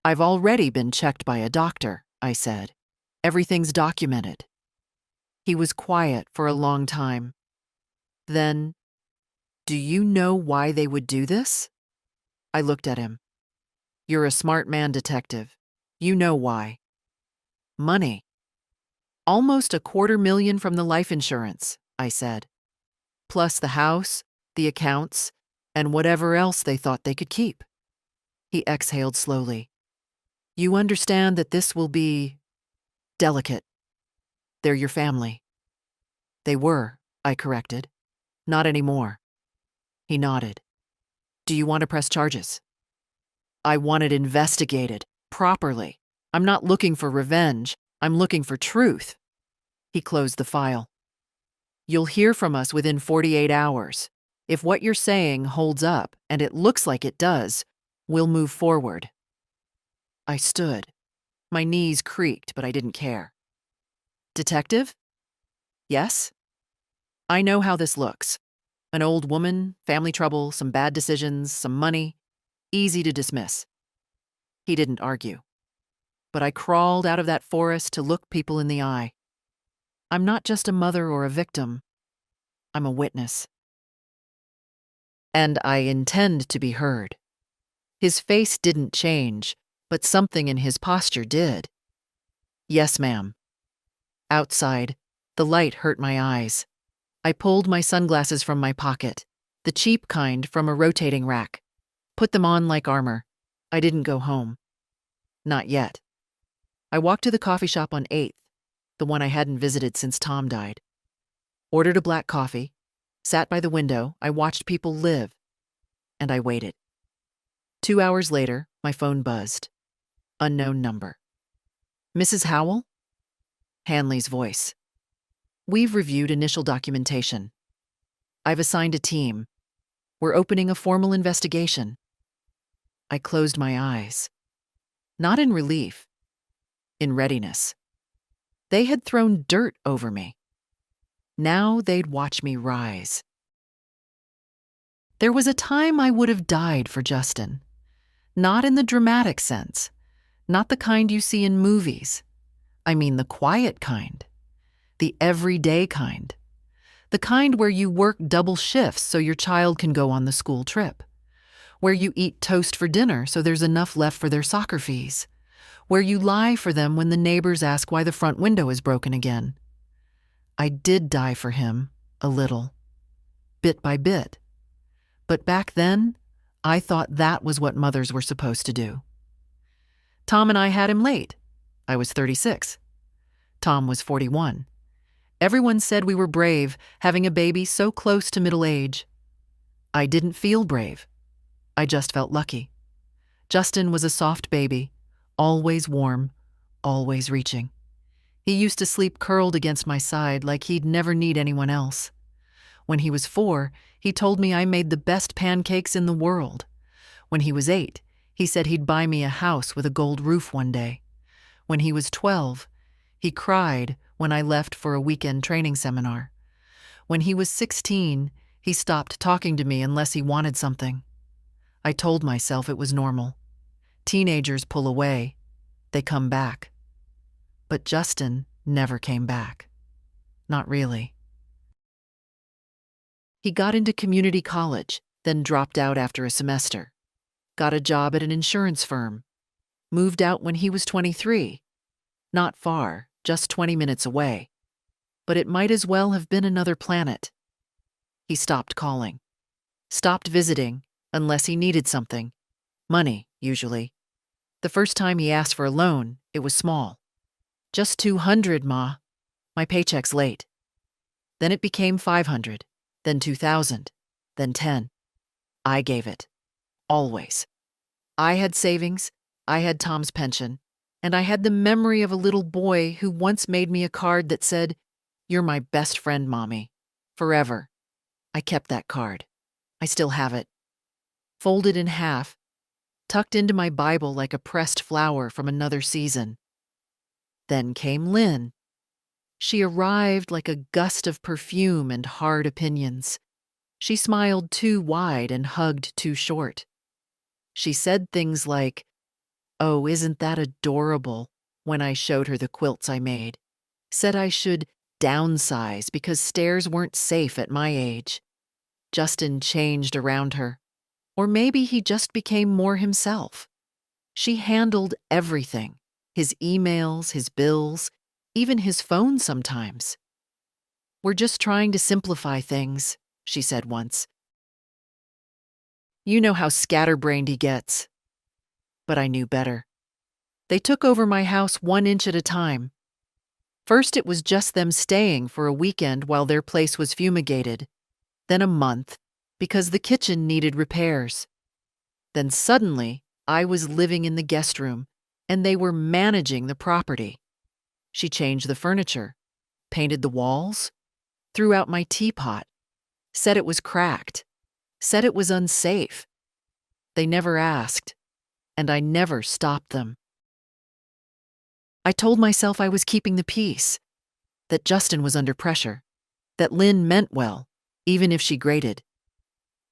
"I've already been checked by a doctor," I said. "Everything's documented." He was quiet for a long time. Then, "Do you know why they would do this?" I looked at him. "You're a smart man, detective. You know why." "Money. Almost $250,000 from the life insurance," I said. "Plus the house, the accounts, and whatever else they thought they could keep." He exhaled slowly. "You understand that this will be delicate. They're your family." "They were," I corrected. "Not anymore." He nodded. "Do you want to press charges?" "I want it investigated, properly. I'm not looking for revenge. I'm looking for truth." He closed the file. "You'll hear from us within 48 hours. If what you're saying holds up, and it looks like it does, we'll move forward." I stood. My knees creaked, but I didn't care. "Detective?" "Yes?" "I know how this looks. An old woman, family trouble, some bad decisions, some money. Easy to dismiss." He didn't argue. But I crawled out of that forest to look people in the eye. I'm not just a mother or a victim. I'm a witness. And I intend to be heard. His face didn't change, but something in his posture did. "Yes, ma'am." Outside, the light hurt my eyes. I pulled my sunglasses from my pocket, the cheap kind from a rotating rack. Put them on like armor. I didn't go home. Not yet. I walked to the coffee shop on 8th, the one I hadn't visited since Tom died. Ordered a black coffee. Sat by the window. I watched people live. and I waited. 2 hours later, my phone buzzed. Unknown number. Mrs. Howell? Hanley's voice. We've reviewed initial documentation. I've assigned a team. We're opening a formal investigation. I closed my eyes. Not in relief, in readiness. They had thrown dirt over me. Now they'd watch me rise. There was a time I would have died for Justin. Not in the dramatic sense, not the kind you see in movies. I mean the quiet kind, the everyday kind, the kind where you work double shifts so your child can go on the school trip, where you eat toast for dinner so there's enough left for their soccer fees, where you lie for them when the neighbors ask why the front window is broken again. I did die for him, a little, bit by bit. But back then, I thought that was what mothers were supposed to do. Tom and I had him late. I was 36. Tom was 41. Everyone said we were brave, having a baby so close to middle age. I didn't feel brave. I just felt lucky. Justin was a soft baby, always warm, always reaching. He used to sleep curled against my side like he'd never need anyone else. When he was 4, he told me I made the best pancakes in the world. When he was 8, he said he'd buy me a house with a gold roof one day. When he was 12, he cried when I left for a weekend training seminar. When he was 16, he stopped talking to me unless he wanted something. I told myself it was normal. Teenagers pull away. They come back. But Justin never came back. Not really. He got into community college, then dropped out after a semester. Got a job at an insurance firm. Moved out when he was 23. Not far, just 20 minutes away. But it might as well have been another planet. He stopped calling. Stopped visiting, unless he needed something. Money, usually. The first time he asked for a loan, it was small. Just $200, Ma. My paycheck's late. Then it became $500, then $2,000, then $10. I gave it. Always. I had savings, I had Tom's pension, and I had the memory of a little boy who once made me a card that said, "You're my best friend, Mommy. Forever." I kept that card. I still have it. Folded in half, tucked into my Bible like a pressed flower from another season. Then came Lynn. She arrived like a gust of perfume and hard opinions. She smiled too wide and hugged too short. She said things like, "Oh, isn't that adorable?" when I showed her the quilts I made. Said I should downsize because stairs weren't safe at my age. Justin changed around her. Or maybe he just became more himself. She handled everything. His emails, his bills, even his phone sometimes. "We're just trying to simplify things," she said once. You know how scatterbrained he gets. But I knew better. They took over my house 1 inch at a time. First it was just them staying for a weekend while their place was fumigated. Then a month, because the kitchen needed repairs. Then suddenly, I was living in the guest room, and they were managing the property. She changed the furniture, painted the walls, threw out my teapot, said it was cracked, said it was unsafe. They never asked, and I never stopped them. I told myself I was keeping the peace, that Justin was under pressure, that Lynn meant well, even if she grated.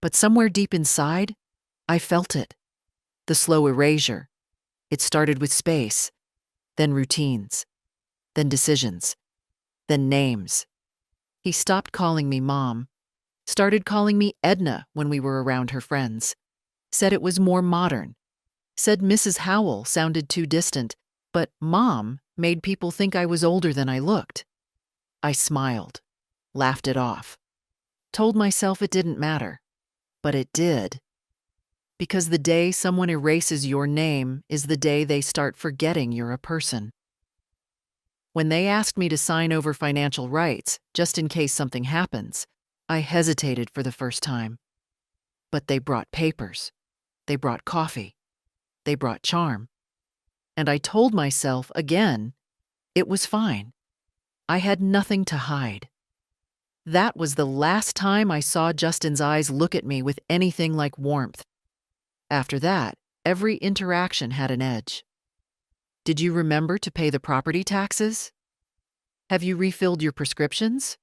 But somewhere deep inside, I felt it. The slow erasure. It started with space, then routines, then decisions, then names. He stopped calling me Mom, started calling me Edna when we were around her friends, said it was more modern, said Mrs. Howell sounded too distant, but Mom made people think I was older than I looked. I smiled, laughed it off, told myself it didn't matter, but it did. Because the day someone erases your name is the day they start forgetting you're a person. When they asked me to sign over financial rights, just in case something happens, I hesitated for the first time. But they brought papers. They brought coffee. They brought charm. And I told myself again, it was fine. I had nothing to hide. That was the last time I saw Justin's eyes look at me with anything like warmth. After that, every interaction had an edge. Did you remember to pay the property taxes? Have you refilled your prescriptions?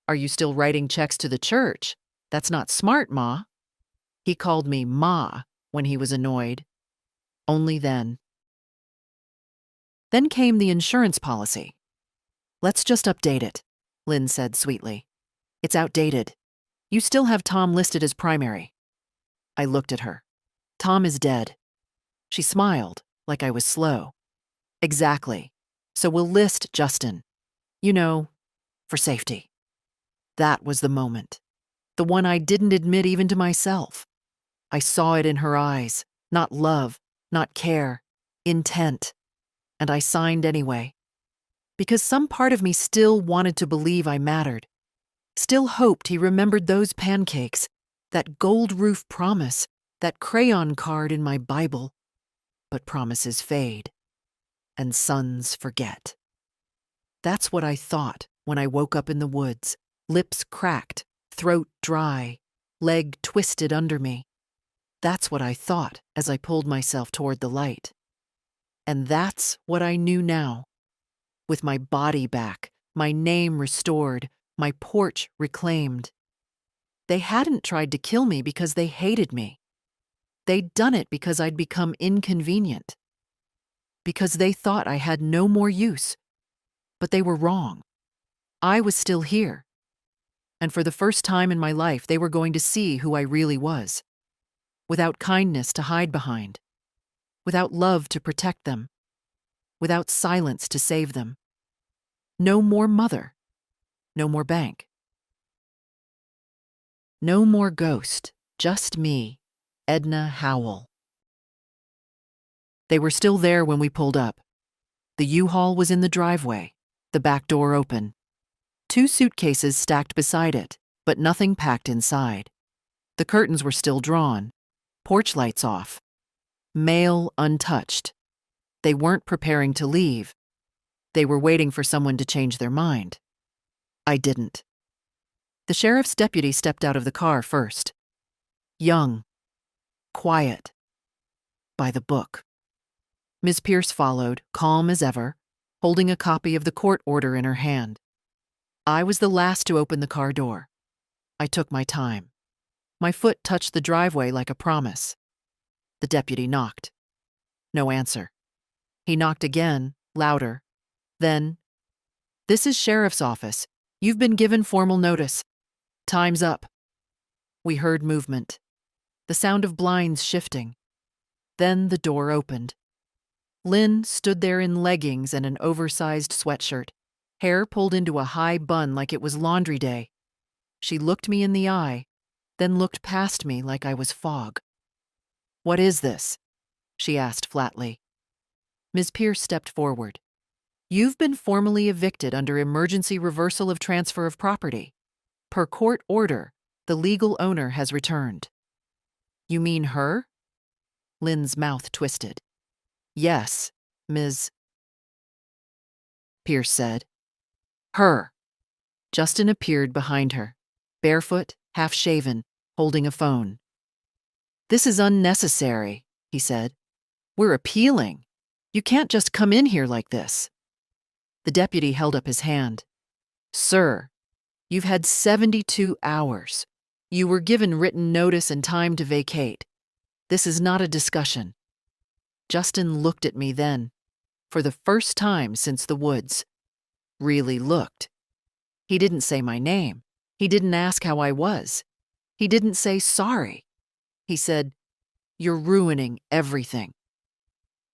Are you still writing checks to the church? That's not smart, Ma. He called me Ma when he was annoyed. Only then. Then came the insurance policy. Let's just update it, Lynn said sweetly. It's outdated. You still have Tom listed as primary. I looked at her. Tom is dead. She smiled, like I was slow. Exactly. So we'll list Justin. You know, for safety. That was the moment. The one I didn't admit even to myself. I saw it in her eyes. Not love, not care, intent. And I signed anyway. Because some part of me still wanted to believe I mattered. Still hoped he remembered those pancakes, that gold roof promise, that crayon card in my Bible. But promises fade, and sons forget. That's what I thought when I woke up in the woods, lips cracked, throat dry, leg twisted under me. That's what I thought as I pulled myself toward the light. And that's what I knew now. With my body back, my name restored, my porch reclaimed. They hadn't tried to kill me because they hated me. They'd done it because I'd become inconvenient. Because they thought I had no more use. But they were wrong. I was still here. And for the first time in my life, they were going to see who I really was. Without kindness to hide behind. Without love to protect them. Without silence to save them. No more mother. No more bank. No more ghost. Just me, Edna Howell. They were still there when we pulled up. The U-Haul was in the driveway, the back door open. 2 suitcases stacked beside it, but nothing packed inside. The curtains were still drawn, porch lights off. Mail untouched. They weren't preparing to leave. They were waiting for someone to change their mind. I didn't. The sheriff's deputy stepped out of the car first. Young. Quiet. By the book. Ms. Pierce followed, calm as ever, holding a copy of the court order in her hand. I was the last to open the car door. I took my time. My foot touched the driveway like a promise. The deputy knocked. No answer. He knocked again, louder. Then, "This is sheriff's office. You've been given formal notice. Time's up." We heard movement. The sound of blinds shifting. Then the door opened. Lynn stood there in leggings and an oversized sweatshirt, hair pulled into a high bun like it was laundry day. She looked me in the eye, then looked past me like I was fog. "What is this?" she asked flatly. Ms. Pierce stepped forward. "You've been formally evicted under emergency reversal of transfer of property. Per court order, the legal owner has returned." "You mean her?" Lynn's mouth twisted. "Yes, Ms. Pierce said. "Her." Justin appeared behind her, barefoot, half-shaven, holding a phone. "This is unnecessary," he said. "We're appealing. You can't just come in here like this." The deputy held up his hand. "Sir, you've had 72 hours. You were given written notice and time to vacate. This is not a discussion." Justin looked at me then, for the first time since the woods. Really looked. He didn't say my name. He didn't ask how I was. He didn't say sorry. He said, "You're ruining everything."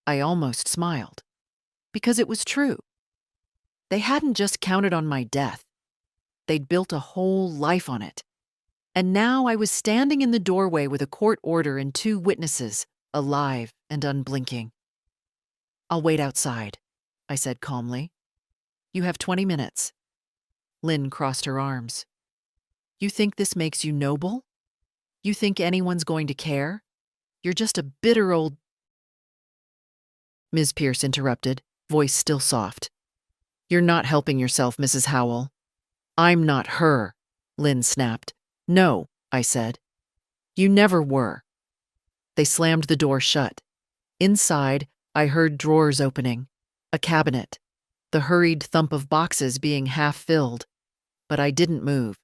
I almost smiled, because it was true. They hadn't just counted on my death. They'd built a whole life on it. And now I was standing in the doorway with a court order and 2 witnesses, alive and unblinking. "I'll wait outside," I said calmly. "You have 20 minutes. Lynn crossed her arms. "You think this makes you noble?" You think anyone's going to care? You're just a bitter old. Ms. Pierce interrupted, voice still soft. You're not helping yourself, Mrs. Howell. I'm not her, Lynn snapped. No, I said. You never were. They slammed the door shut. Inside, I heard drawers opening, a cabinet, the hurried thump of boxes being half filled. But I didn't move.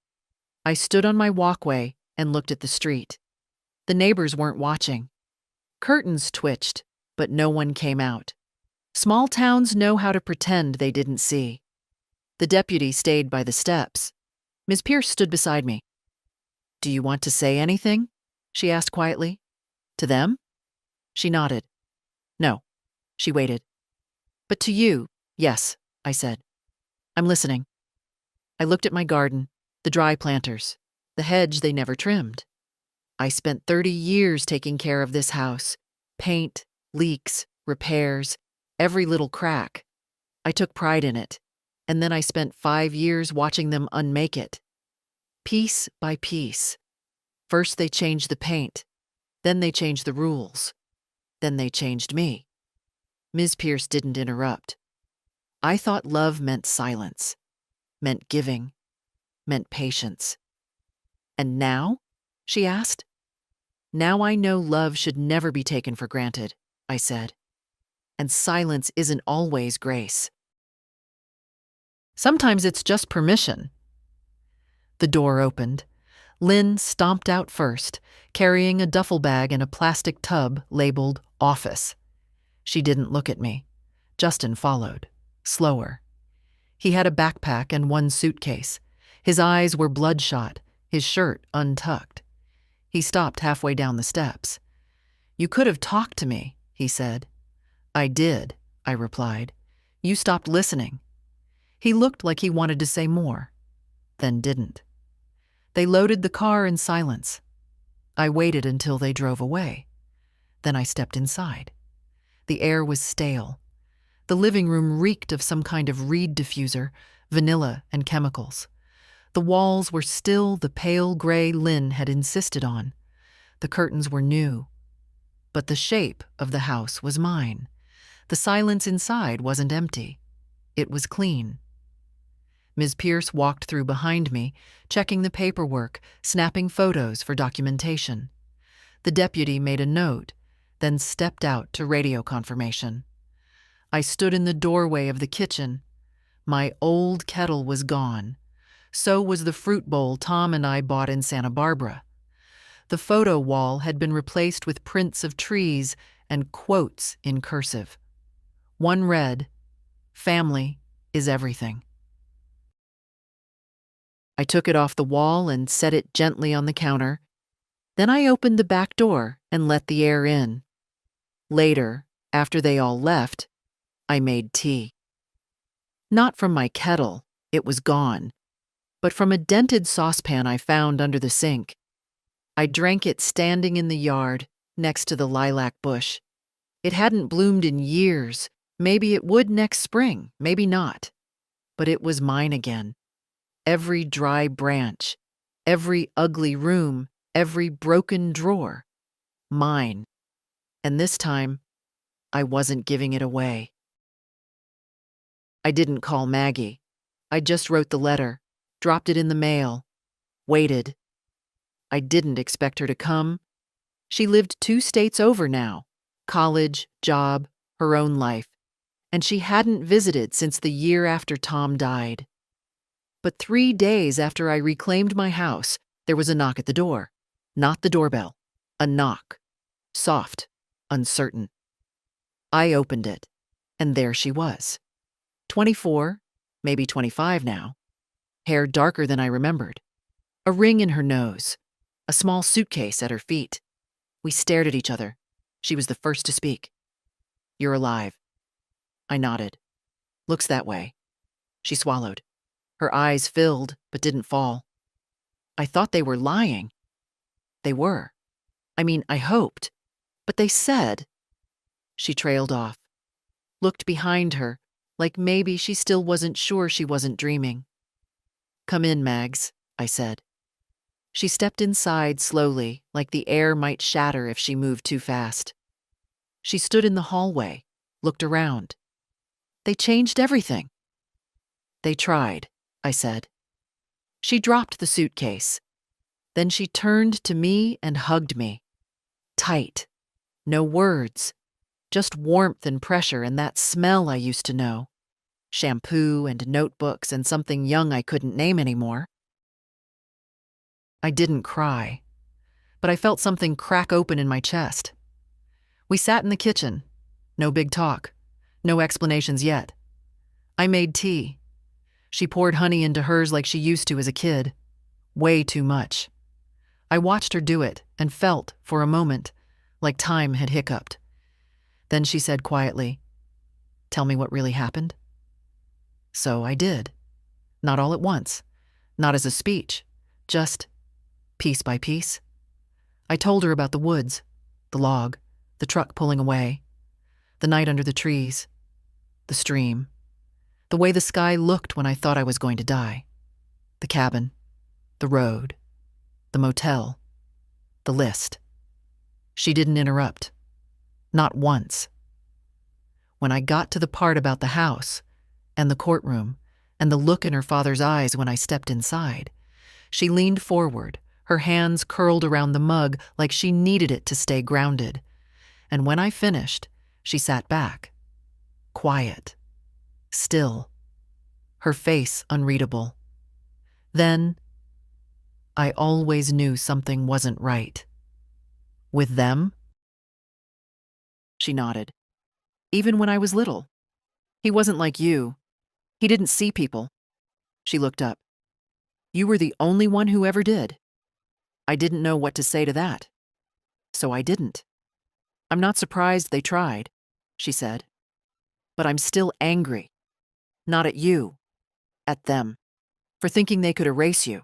I stood on my walkway and looked at the street. The neighbors weren't watching. Curtains twitched, but no one came out. Small towns know how to pretend they didn't see. The deputy stayed by the steps. Ms. Pierce stood beside me. Do you want to say anything? She asked quietly. To them? She nodded. No. She waited. But to you, yes, I said. I'm listening. I looked at my garden, the dry planters, the hedge they never trimmed. I spent 30 years taking care of this house. Paint, leaks, repairs, every little crack. I took pride in it, and then I spent 5 years watching them unmake it. Piece by piece. First they changed the paint, then they changed the rules, then they changed me. Ms. Pierce didn't interrupt. I thought love meant silence, meant giving, meant patience. And now? She asked. Now I know love should never be taken for granted, I said. And silence isn't always grace. Sometimes it's just permission. The door opened. Lynn stomped out first, carrying a duffel bag and a plastic tub labeled office. She didn't look at me. Justin followed, slower. He had a backpack and one suitcase. His eyes were bloodshot, his shirt untucked. He stopped halfway down the steps. You could have talked to me, he said. I did, I replied. You stopped listening. He looked like he wanted to say more, then didn't. They loaded the car in silence. I waited until they drove away. Then I stepped inside. The air was stale. The living room reeked of some kind of reed diffuser, vanilla and chemicals. The walls were still the pale gray Lynn had insisted on. The curtains were new. But the shape of the house was mine. The silence inside wasn't empty. It was clean. Ms. Pierce walked through behind me, checking the paperwork, snapping photos for documentation. The deputy made a note, then stepped out to radio confirmation. I stood in the doorway of the kitchen. My old kettle was gone. So was the fruit bowl Tom and I bought in Santa Barbara. The photo wall had been replaced with prints of trees and quotes in cursive. One read, "Family is everything." I took it off the wall and set it gently on the counter. Then I opened the back door and let the air in. Later, after they all left, I made tea. Not from my kettle, it was gone, but from a dented saucepan I found under the sink. I drank it standing in the yard, next to the lilac bush. It hadn't bloomed in years. Maybe it would next spring, maybe not. But it was mine again. Every dry branch, every ugly room, every broken drawer. Mine. And this time, I wasn't giving it away. I didn't call Maggie. I just wrote the letter, dropped it in the mail, waited. I didn't expect her to come. She lived 2 states over now, college, job, her own life, and she hadn't visited since the year after Tom died. But 3 days after I reclaimed my house, there was a knock at the door. Not the doorbell. A knock. Soft, uncertain. I opened it, and there she was. 24, maybe 25 now. Hair darker than I remembered. A ring in her nose. A small suitcase at her feet. We stared at each other. She was the first to speak. You're alive. I nodded. Looks that way. She swallowed. Her eyes filled, but didn't fall. I thought they were lying. They were. I mean, I hoped. But they said. She trailed off. Looked behind her, like maybe she still wasn't sure she wasn't dreaming. Come in, Mags, I said. She stepped inside slowly, like the air might shatter if she moved too fast. She stood in the hallway, looked around. They changed everything. They tried, I said. She dropped the suitcase. Then she turned to me and hugged me. Tight. No words. Just warmth and pressure and that smell I used to know. Shampoo and notebooks and something young I couldn't name anymore. I didn't cry, but I felt something crack open in my chest. We sat in the kitchen. No big talk. No explanations yet. I made tea. She poured honey into hers like she used to as a kid. Way too much. I watched her do it and felt, for a moment, like time had hiccuped. Then she said quietly, "Tell me what really happened." So I did. Not all at once. Not as a speech. Just piece by piece. I told her about the woods, the log, the truck pulling away, the night under the trees, the stream, the way the sky looked when I thought I was going to die, the cabin, the road, the motel, the list. She didn't interrupt. Not once. When I got to the part about the house and the courtroom and the look in her father's eyes when I stepped inside, she leaned forward, her hands curled around the mug like she needed it to stay grounded. And when I finished, she sat back, quiet, still, her face unreadable. Then, I always knew something wasn't right. With them? She nodded. Even when I was little. He wasn't like you. He didn't see people. She looked up. You were the only one who ever did. I didn't know what to say to that. So I didn't. I'm not surprised they tried, she said. But I'm still angry. Not at you. At them. For thinking they could erase you.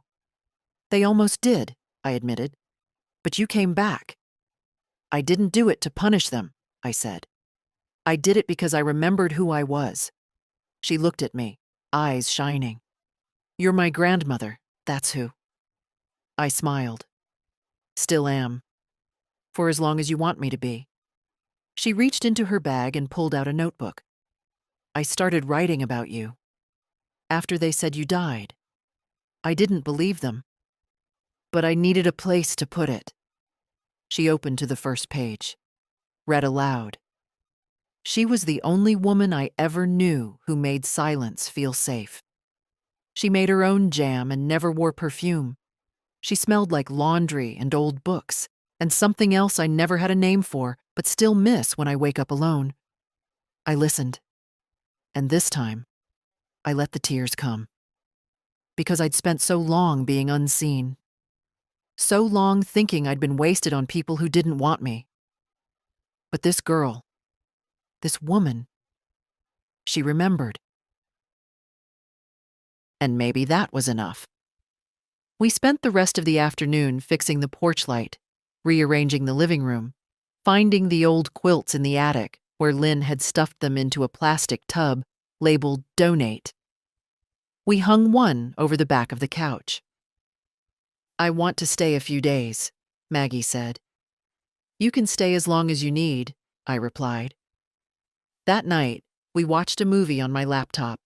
They almost did, I admitted. But you came back. I didn't do it to punish them, I said. I did it because I remembered who I was. She looked at me, eyes shining. You're my grandmother, that's who. I smiled. Still am. For as long as you want me to be. She reached into her bag and pulled out a notebook. I started writing about you. After they said you died. I didn't believe them. But I needed a place to put it. She opened to the first page. Read aloud. She was the only woman I ever knew who made silence feel safe. She made her own jam and never wore perfume. She smelled like laundry and old books, and something else I never had a name for, but still miss when I wake up alone. I listened. And this time, I let the tears come. Because I'd spent so long being unseen. So long thinking I'd been wasted on people who didn't want me. But this girl, this woman, she remembered. And maybe that was enough. We spent the rest of the afternoon fixing the porch light, rearranging the living room, finding the old quilts in the attic where Lynn had stuffed them into a plastic tub labeled "Donate." We hung one over the back of the couch. I want to stay a few days, Maggie said. You can stay as long as you need, I replied. That night, we watched a movie on my laptop,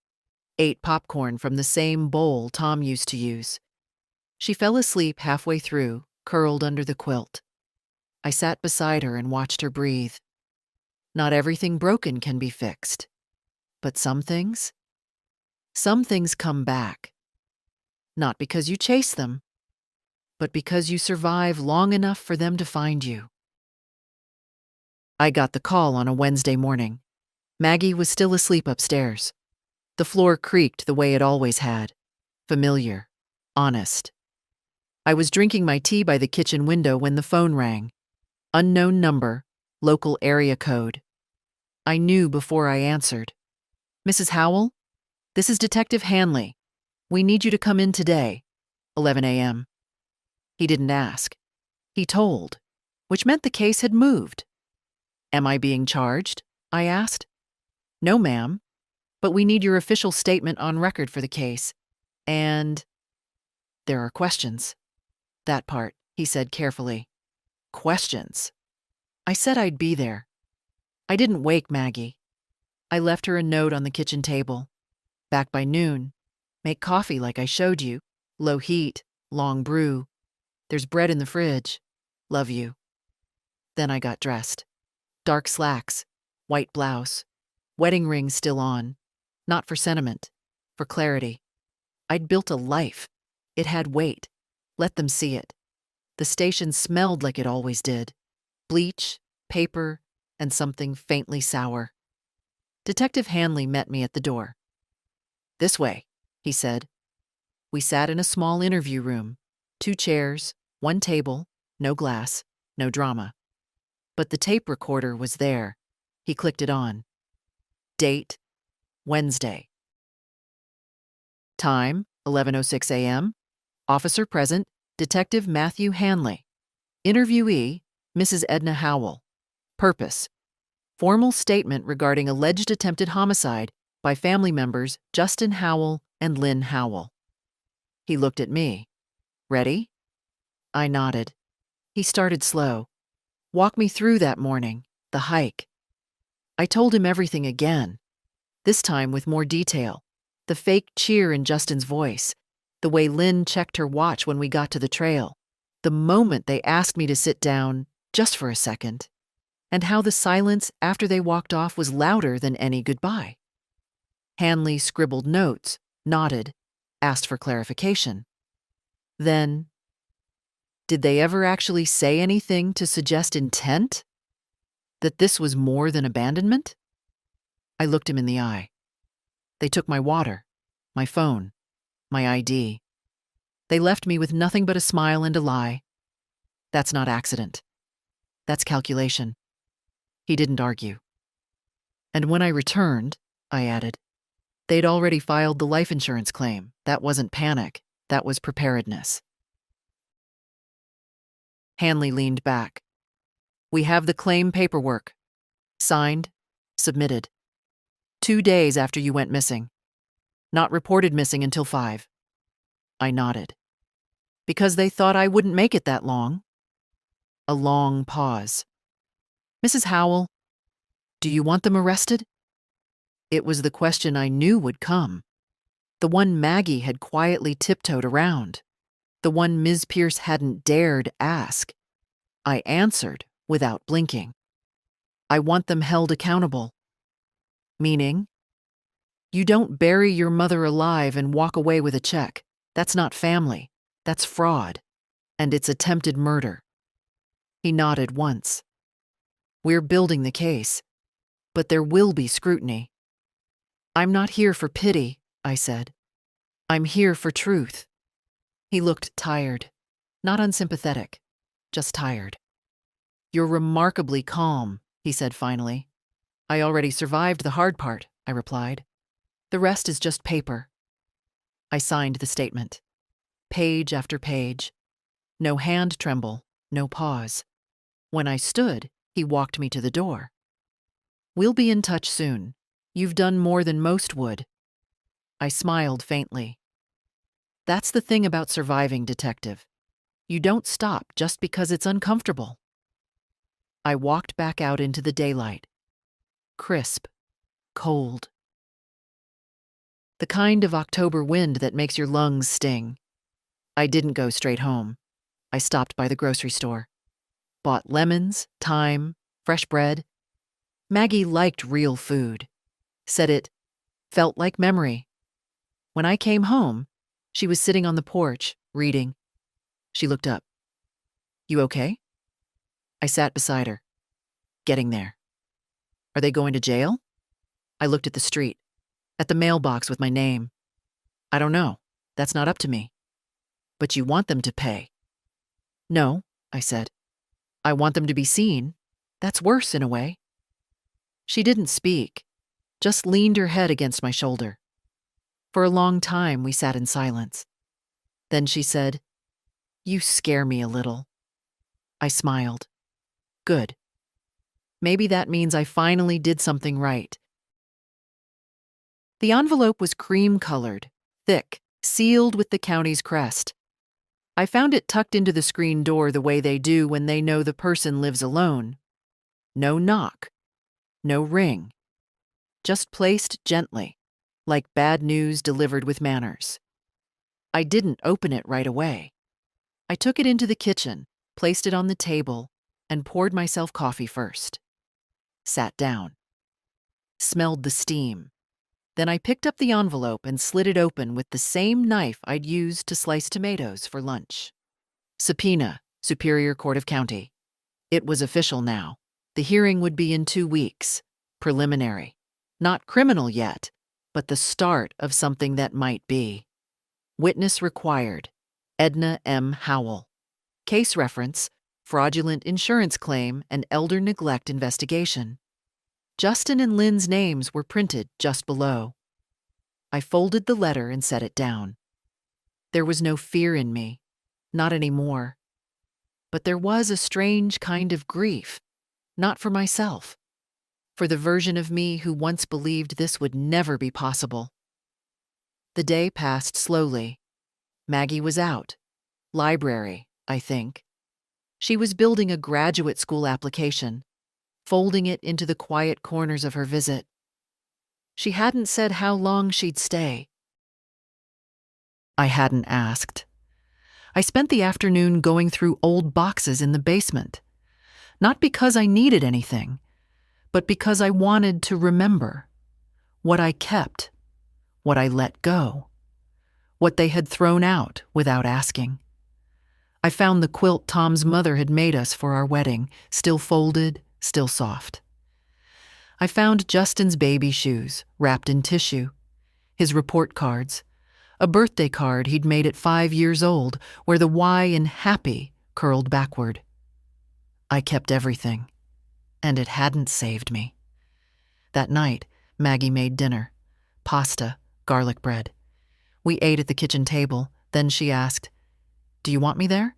ate popcorn from the same bowl Tom used to use. She fell asleep halfway through, curled under the quilt. I sat beside her and watched her breathe. Not everything broken can be fixed. But some things come back. Not because you chase them, but because you survive long enough for them to find you. I got the call on a Wednesday morning. Maggie was still asleep upstairs. The floor creaked the way it always had. Familiar. Honest. I was drinking my tea by the kitchen window when the phone rang. Unknown number, local area code. I knew before I answered. Mrs. Howell? This is Detective Hanley. We need you to come in today, 11 a.m. He didn't ask. He told, which meant the case had moved. Am I being charged? I asked. No, ma'am, but we need your official statement on record for the case. And there are questions. that part, he said carefully. Questions. I said I'd be there. I didn't wake Maggie. I left her a note on the kitchen table. Back by noon. Make coffee like I showed you. Low heat, long brew. There's bread in the fridge. Love you. Then I got dressed. Dark slacks, white blouse, wedding ring still on. Not for sentiment, for clarity. I'd built a life. It had weight. Let them see it. The station smelled like it always did. Bleach, paper, and something faintly sour. Detective Hanley met me at the door. This way, he said. We sat in a small interview room. 2 chairs, 1 table, no glass, no drama. But the tape recorder was there. He clicked it on. Date, Wednesday. Time, 11:06 a.m. Officer present, Detective Matthew Hanley. Interviewee, Mrs. Edna Howell. Purpose, formal statement regarding alleged attempted homicide by family members Justin Howell and Lynn Howell. He looked at me. Ready? I nodded. He started slow. Walk me through that morning, the hike. I told him everything again, this time with more detail. The fake cheer in Justin's voice, the way Lynn checked her watch when we got to the trail, the moment they asked me to sit down, just for a second, and how the silence after they walked off was louder than any goodbye. Hanley scribbled notes, nodded, asked for clarification. Then, did they ever actually say anything to suggest intent? That this was more than abandonment? I looked him in the eye. They took my water, my phone, my ID. They left me with nothing but a smile and a lie. That's not accident. That's calculation. He didn't argue. And when I returned, I added, they'd already filed the life insurance claim. That wasn't panic. That was preparedness. Hanley leaned back. We have the claim paperwork. Signed, submitted. 2 days after you went missing. Not reported missing until 5. I nodded. Because they thought I wouldn't make it that long. A long pause. Mrs. Howell, do you want them arrested? It was the question I knew would come. The one Maggie had quietly tiptoed around. The one Ms. Pierce hadn't dared ask. I answered without blinking. I want them held accountable. Meaning? You don't bury your mother alive and walk away with a check. That's not family. That's fraud. And it's attempted murder. He nodded once. We're building the case. But there will be scrutiny. I'm not here for pity, I said. I'm here for truth. He looked tired. Not unsympathetic. Just tired. You're remarkably calm, he said finally. I already survived the hard part, I replied. The rest is just paper. I signed the statement. Page after page. No hand tremble, no pause. When I stood, he walked me to the door. We'll be in touch soon. You've done more than most would. I smiled faintly. That's the thing about surviving, detective. You don't stop just because it's uncomfortable. I walked back out into the daylight. Crisp. Cold. The kind of October wind that makes your lungs sting. I didn't go straight home. I stopped by the grocery store. Bought lemons, thyme, fresh bread. Maggie liked real food. Said it felt like memory. When I came home, she was sitting on the porch, reading. She looked up. You okay? I sat beside her. Getting there. Are they going to jail? I looked at the street, at the mailbox with my name. I don't know. That's not up to me. But you want them to pay. No, I said. I want them to be seen. That's worse in a way. She didn't speak, just leaned her head against my shoulder. For a long time, we sat in silence. Then she said, You scare me a little. I smiled. Good. Maybe that means I finally did something right. The envelope was cream-colored, thick, sealed with the county's crest. I found it tucked into the screen door the way they do when they know the person lives alone. No knock, no ring, just placed gently, like bad news delivered with manners. I didn't open it right away. I took it into the kitchen, placed it on the table, and poured myself coffee first. Sat down. Smelled the steam. Then I picked up the envelope and slid it open with the same knife I'd used to slice tomatoes for lunch. Subpoena, Superior Court of County. It was official now. The hearing would be in 2 weeks. Preliminary. Not criminal yet, but the start of something that might be. Witness required. Edna M. Howell. Case reference, fraudulent insurance claim and elder neglect investigation. Justin and Lynn's names were printed just below. I folded the letter and set it down. There was no fear in me, not anymore. But there was a strange kind of grief, not for myself, for the version of me who once believed this would never be possible. The day passed slowly. Maggie was out. Library, I think. She was building a graduate school application, folding it into the quiet corners of her visit. She hadn't said how long she'd stay. I hadn't asked. I spent the afternoon going through old boxes in the basement, not because I needed anything, but because I wanted to remember what I kept, what I let go, what they had thrown out without asking. I found the quilt Tom's mother had made us for our wedding, still folded, still soft. I found Justin's baby shoes, wrapped in tissue, his report cards, a birthday card he'd made at 5 years old where the Y in happy curled backward. I kept everything, and it hadn't saved me. That night, Maggie made dinner, pasta, garlic bread. We ate at the kitchen table, then she asked, "Do you want me there?"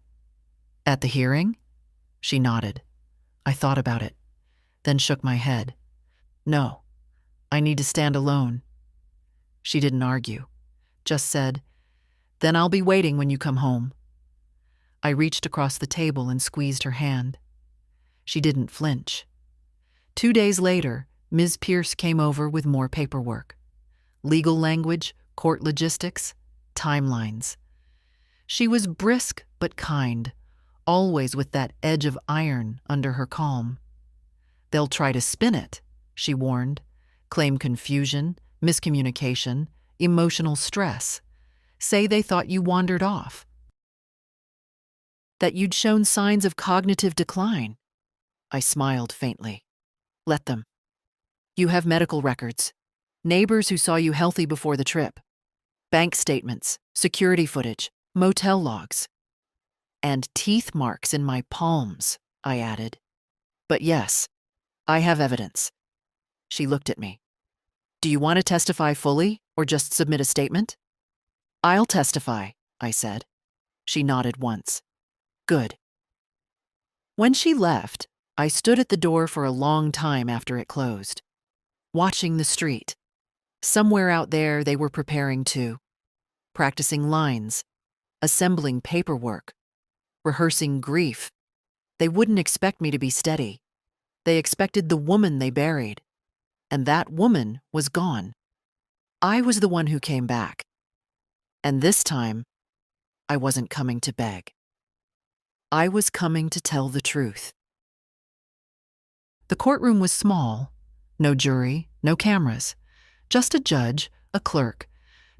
"At the hearing?" She nodded. I thought about it, then shook my head. "No, I need to stand alone." She didn't argue, just said, "Then I'll be waiting when you come home." I reached across the table and squeezed her hand. She didn't flinch. 2 days later, Ms. Pierce came over with more paperwork. Legal language, court logistics, timelines. She was brisk but kind, always with that edge of iron under her calm. "They'll try to spin it," she warned, "claim confusion, miscommunication, emotional stress, say they thought you wandered off, that you'd shown signs of cognitive decline." I smiled faintly. "Let them. You have medical records, neighbors who saw you healthy before the trip, bank statements, security footage, motel logs, and teeth marks in my palms," I added. "But yes, I have evidence." She looked at me. "Do you want to testify fully or just submit a statement?" "I'll testify," I said. She nodded once. "Good." When she left, I stood at the door for a long time after it closed, watching the street. Somewhere out there they were preparing too, practicing lines, assembling paperwork, rehearsing grief. They wouldn't expect me to be steady. They expected the woman they buried, and that woman was gone. I was the one who came back. And this time, I wasn't coming to beg. I was coming to tell the truth. The courtroom was small. No jury, no cameras. Just a judge, a clerk,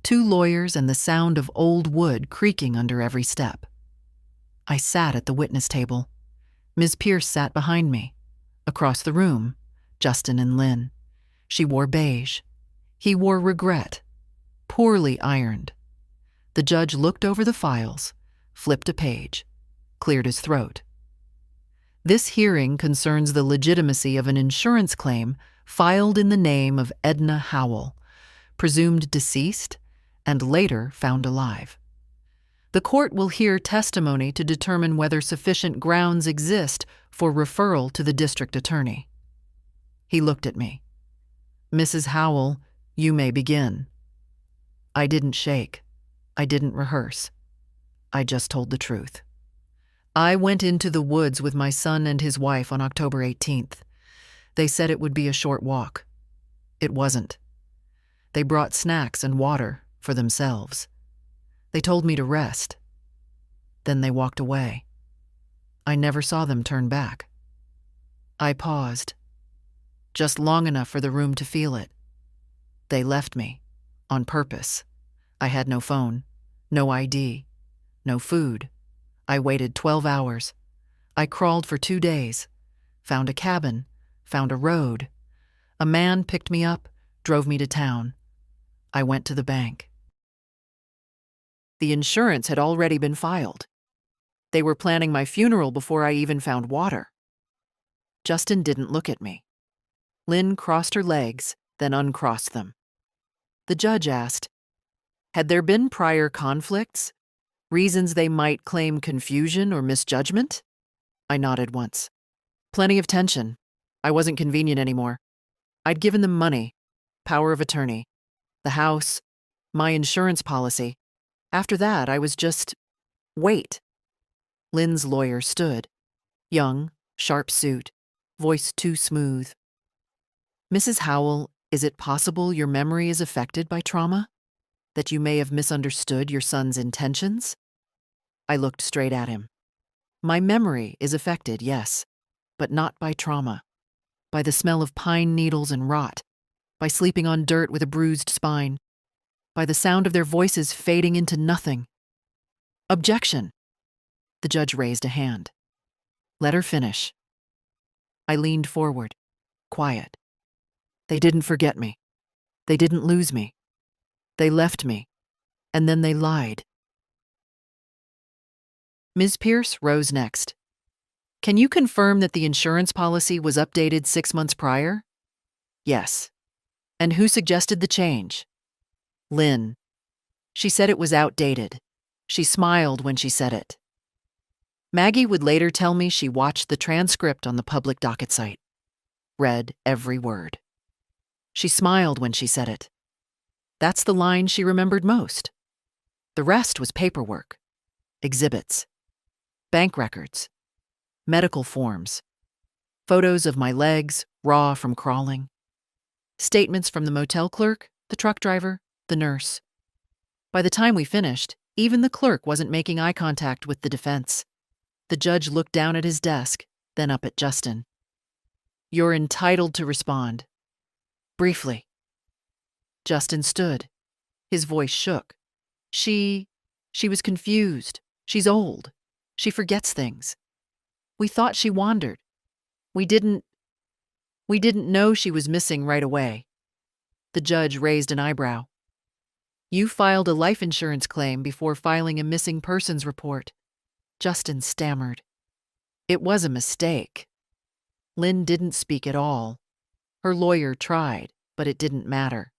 2 lawyers, and the sound of old wood creaking under every step. I sat at the witness table. Ms. Pierce sat behind me. Across the room, Justin and Lynn. She wore beige. He wore regret, poorly ironed. The judge looked over the files, flipped a page, cleared his throat. "This hearing concerns the legitimacy of an insurance claim filed in the name of Edna Howell, presumed deceased and later found alive. The court will hear testimony to determine whether sufficient grounds exist for referral to the district attorney." He looked at me. "Mrs. Howell, you may begin." I didn't shake. I didn't rehearse. I just told the truth. I went into the woods with my son and his wife on October 18th. They said it would be a short walk. It wasn't. They brought snacks and water for themselves. They told me to rest. Then they walked away. I never saw them turn back. I paused, just long enough for the room to feel it. They left me, on purpose. I had no phone, no ID, no food. I waited 12 hours. I crawled for 2 days, found a cabin, found a road. A man picked me up, drove me to town. I went to the bank. The insurance had already been filed. They were planning my funeral before I even found water. Justin didn't look at me. Lynn crossed her legs, then uncrossed them. The judge asked, had there been prior conflicts? Reasons they might claim confusion or misjudgment? I nodded once. Plenty of tension. I wasn't convenient anymore. I'd given them money, power of attorney, the house, my insurance policy. After that, I was just, wait. Lynn's lawyer stood. Young, sharp suit, voice too smooth. Mrs. Howell, is it possible your memory is affected by trauma? That you may have misunderstood your son's intentions? I looked straight at him. My memory is affected, yes, but not by trauma. By the smell of pine needles and rot. By sleeping on dirt with a bruised spine. By the sound of their voices fading into nothing. Objection. The judge raised a hand. Let her finish. I leaned forward, quiet. They didn't forget me. They didn't lose me. They left me, and then they lied. Ms. Pierce rose next. Can you confirm that the insurance policy was updated 6 months prior? Yes. And who suggested the change? Lynn. She said it was outdated. She smiled when she said it. Maggie would later tell me she watched the transcript on the public docket site, read every word. She smiled when she said it. That's the line she remembered most. The rest was paperwork, exhibits, bank records, medical forms, photos of my legs, raw from crawling, statements from the motel clerk, the truck driver, the nurse. By the time we finished, even the clerk wasn't making eye contact with the defense. The judge looked down at his desk, then up at Justin. You're entitled to respond. Briefly. Justin stood. His voice shook. She was confused. She's old. She forgets things. We thought she wandered. We didn't know she was missing right away. The judge raised an eyebrow. You filed a life insurance claim before filing a missing persons report. Justin stammered. It was a mistake. Lynn didn't speak at all. Her lawyer tried, but it didn't matter.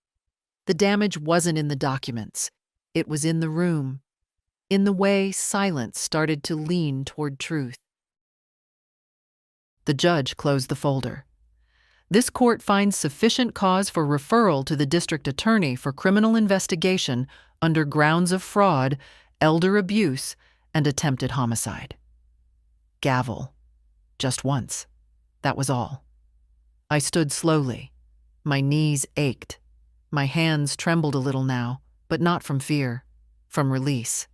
The damage wasn't in the documents. It was in the room, in the way silence started to lean toward truth. The judge closed the folder. This court finds sufficient cause for referral to the district attorney for criminal investigation under grounds of fraud, elder abuse, and attempted homicide. Gavel. Just once. That was all. I stood slowly. My knees ached. My hands trembled a little now, but not from fear, from release.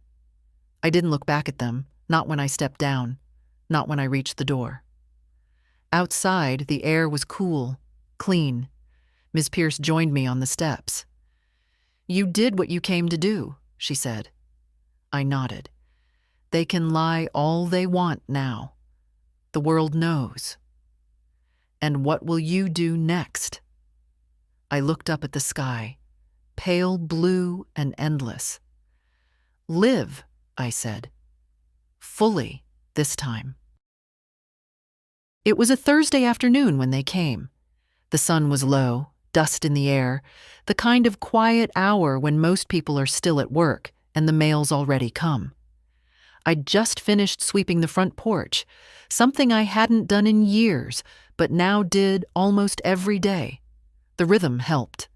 I didn't look back at them, not when I stepped down, not when I reached the door. Outside, the air was cool, clean. Ms. Pierce joined me on the steps. You did what you came to do, she said. I nodded. They can lie all they want now. The world knows. And what will you do next? I looked up at the sky, pale blue and endless. Live, I said. Fully, this time. It was a Thursday afternoon when they came. The sun was low, dust in the air, the kind of quiet hour when most people are still at work and the mail's already come. I'd just finished sweeping the front porch, something I hadn't done in years, but now did almost every day. The rhythm helped.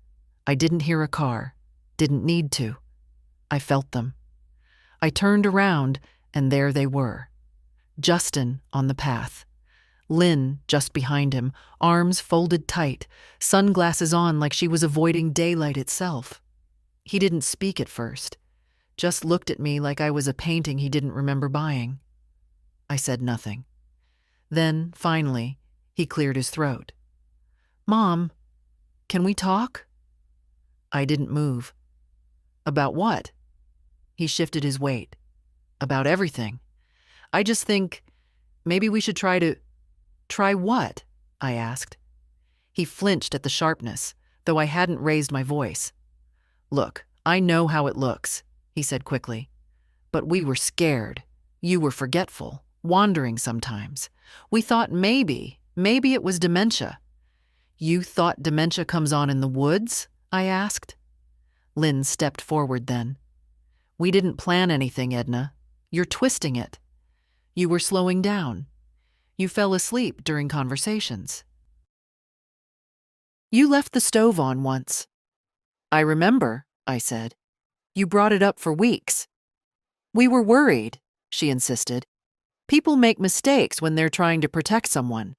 I didn't hear a car, didn't need to. I felt them. I turned around, and there they were. Justin on the path. Lynn just behind him, arms folded tight, sunglasses on like she was avoiding daylight itself. He didn't speak at first, just looked at me like I was a painting he didn't remember buying. I said nothing. Then, finally, he cleared his throat. "Mom, can we talk?" I didn't move. "About what?" He shifted his weight. "About everything. I just think maybe we should Try what?" I asked. He flinched at the sharpness, though I hadn't raised my voice. "Look, I know how it looks," he said quickly. "But we were scared. You were forgetful, wandering sometimes. We thought maybe it was dementia." "You thought dementia comes on in the woods?" I asked. Lynn stepped forward then. "We didn't plan anything, Edna. You're twisting it. You were slowing down. You fell asleep during conversations. You left the stove on once." "I remember," I said. "You brought it up for weeks." "We were worried," she insisted. "People make mistakes when they're trying to protect someone."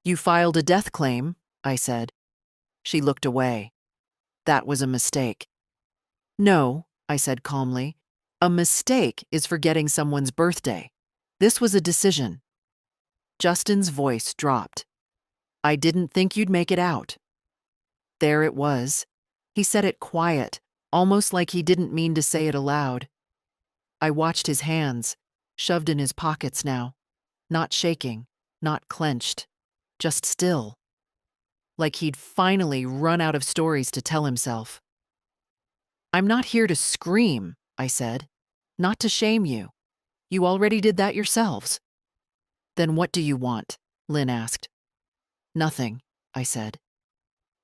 "You filed a death claim," I said. She looked away. "That was a mistake." "No," I said calmly. "A mistake is forgetting someone's birthday. This was a decision." Justin's voice dropped. "I didn't think you'd make it out." There it was. He said it quiet, almost like he didn't mean to say it aloud. I watched his hands, shoved in his pockets now, not shaking, not clenched, just still. Like he'd finally run out of stories to tell himself. "I'm not here to scream," I said. "Not to shame you. You already did that yourselves." "Then what do you want?" Lynn asked. "Nothing," I said.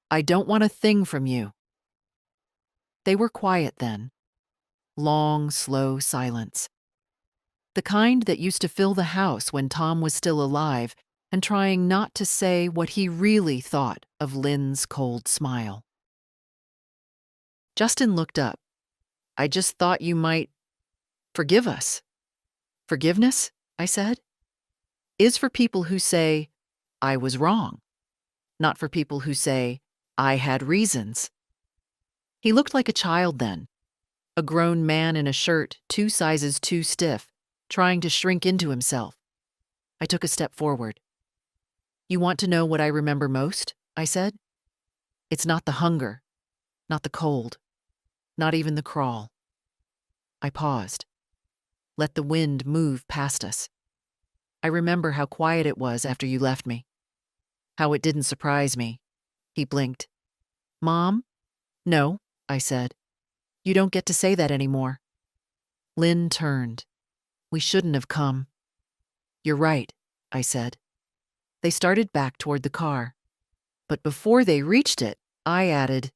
"I don't want a thing from you." They were quiet then. Long, slow silence. The kind that used to fill the house when Tom was still alive and trying not to say what he really thought of Lynn's cold smile. Justin looked up. "I just thought you might forgive us." "Forgiveness," I said, "is for people who say, 'I was wrong,' not for people who say, 'I had reasons.'" He looked like a child then, a grown man in a shirt 2 sizes too stiff, trying to shrink into himself. I took a step forward. "You want to know what I remember most?" I said. "It's not the hunger, not the cold, not even the crawl." I paused. Let the wind move past us. "I remember how quiet it was after you left me. How it didn't surprise me." He blinked. "Mom?" "No," I said. "You don't get to say that anymore." Lynn turned. "We shouldn't have come." "You're right," I said. They started back toward the car. But before they reached it, I added,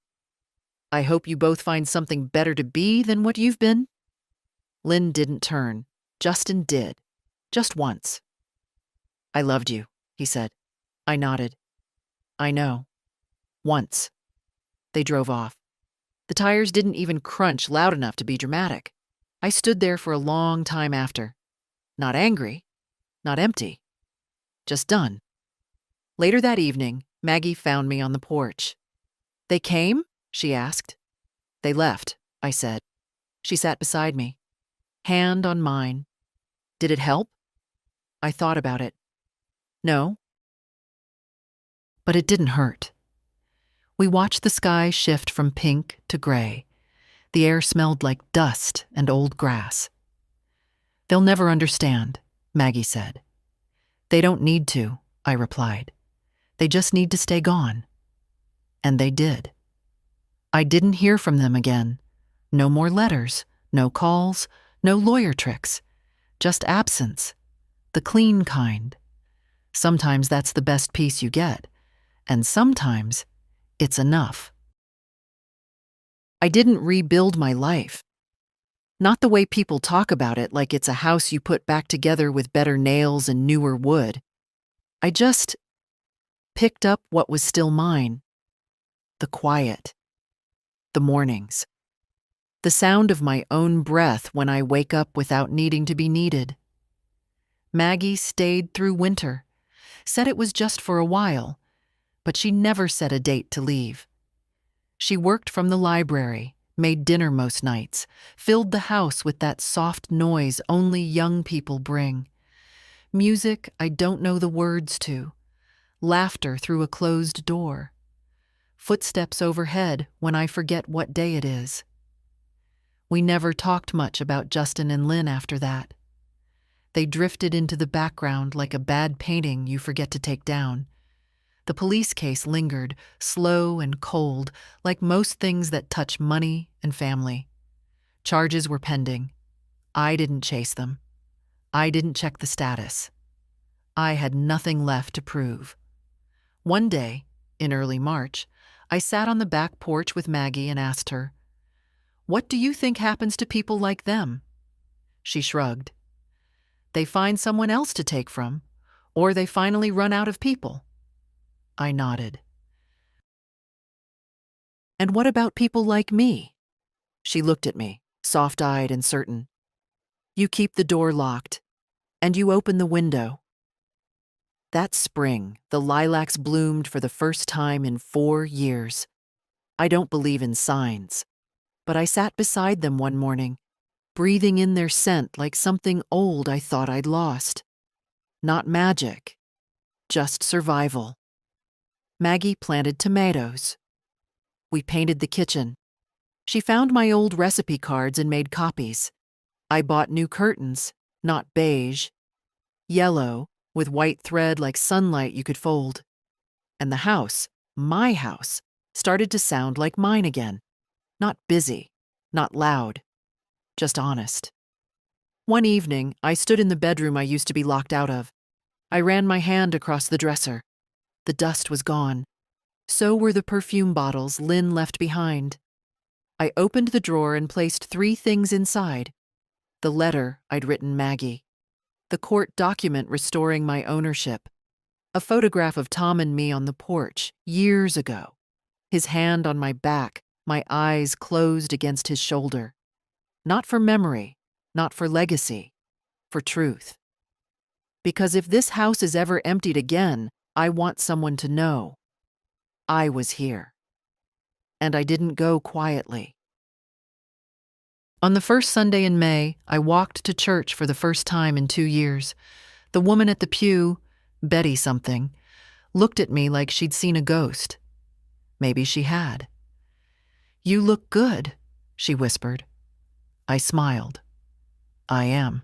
"I hope you both find something better to be than what you've been." Lynn didn't turn. Justin did. Just once. "I loved you," he said. I nodded. "I know. Once." They drove off. The tires didn't even crunch loud enough to be dramatic. I stood there for a long time after. Not angry, not empty. Just done. Later that evening, Maggie found me on the porch. "They came?" she asked. "They left," I said. She sat beside me, hand on mine. "Did it help?" I thought about it. "No." But it didn't hurt. We watched the sky shift from pink to gray. The air smelled like dust and old grass. "They'll never understand," Maggie said. "They don't need to," I replied. "They just need to stay gone." And they did. I didn't hear from them again. No more letters, no calls, no lawyer tricks. Just absence. The clean kind. Sometimes that's the best peace you get, and sometimes it's enough. I didn't rebuild my life. Not the way people talk about it, like it's a house you put back together with better nails and newer wood. I just picked up what was still mine. The quiet. The mornings. The sound of my own breath when I wake up without needing to be needed. Maggie stayed through winter, said it was just for a while, but she never set a date to leave. She worked from the library, made dinner most nights, filled the house with that soft noise only young people bring. Music I don't know the words to, laughter through a closed door, footsteps overhead when I forget what day it is. We never talked much about Justin and Lynn after that. They drifted into the background like a bad painting you forget to take down. The police case lingered, slow and cold, like most things that touch money and family. Charges were pending. I didn't chase them. I didn't check the status. I had nothing left to prove. One day, in early March, I sat on the back porch with Maggie and asked her, "What do you think happens to people like them?" She shrugged. They find someone else to take from, or they finally run out of people. I nodded. And what about people like me? She looked at me, soft-eyed and certain. You keep the door locked, and you open the window. That spring, the lilacs bloomed for the first time in 4 years. I don't believe in signs, but I sat beside them one morning, breathing in their scent like something old I thought I'd lost. Not magic, just survival. Maggie planted tomatoes. We painted the kitchen. She found my old recipe cards and made copies. I bought new curtains, not beige, yellow, with white thread like sunlight you could fold. And the house, my house, started to sound like mine again. Not busy, not loud, just honest. One evening, I stood in the bedroom I used to be locked out of. I ran my hand across the dresser. The dust was gone. So were the perfume bottles Lynn left behind. I opened the drawer and placed 3 things inside. The letter I'd written Maggie. The court document restoring my ownership. A photograph of Tom and me on the porch, years ago. His hand on my back, my eyes closed against his shoulder. Not for memory, not for legacy, for truth. Because if this house is ever emptied again, I want someone to know. I was here. And I didn't go quietly. On the first Sunday in May, I walked to church for the first time in 2 years. The woman at the pew, Betty something, looked at me like she'd seen a ghost. Maybe she had. "You look good," she whispered. I smiled. I am.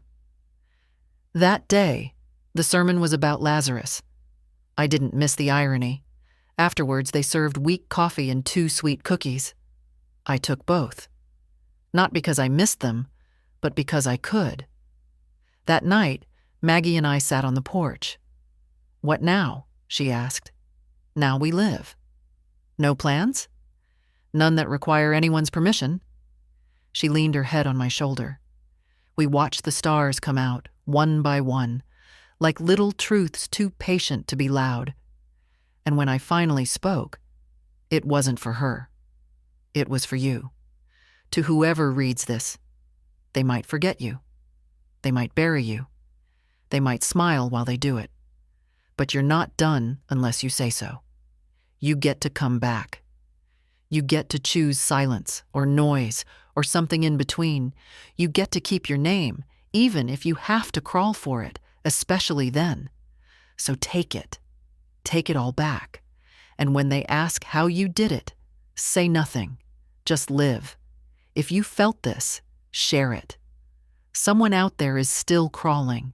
That day, the sermon was about Lazarus. I didn't miss the irony. Afterwards, they served weak coffee and 2 sweet cookies. I took both. Not because I missed them, but because I could. That night, Maggie and I sat on the porch. "What now?" she asked. "Now we live." "No plans?" "None that require anyone's permission." She leaned her head on my shoulder. We watched the stars come out, one by one, like little truths too patient to be loud. And when I finally spoke, it wasn't for her. It was for you. To whoever reads this, they might forget you. They might bury you. They might smile while they do it. But you're not done unless you say so. You get to come back. You get to choose silence or noise or something in between. You get to keep your name, even if you have to crawl for it, especially then. So take it. Take it all back. And when they ask how you did it, say nothing. Just live. If you felt this, share it. Someone out there is still crawling.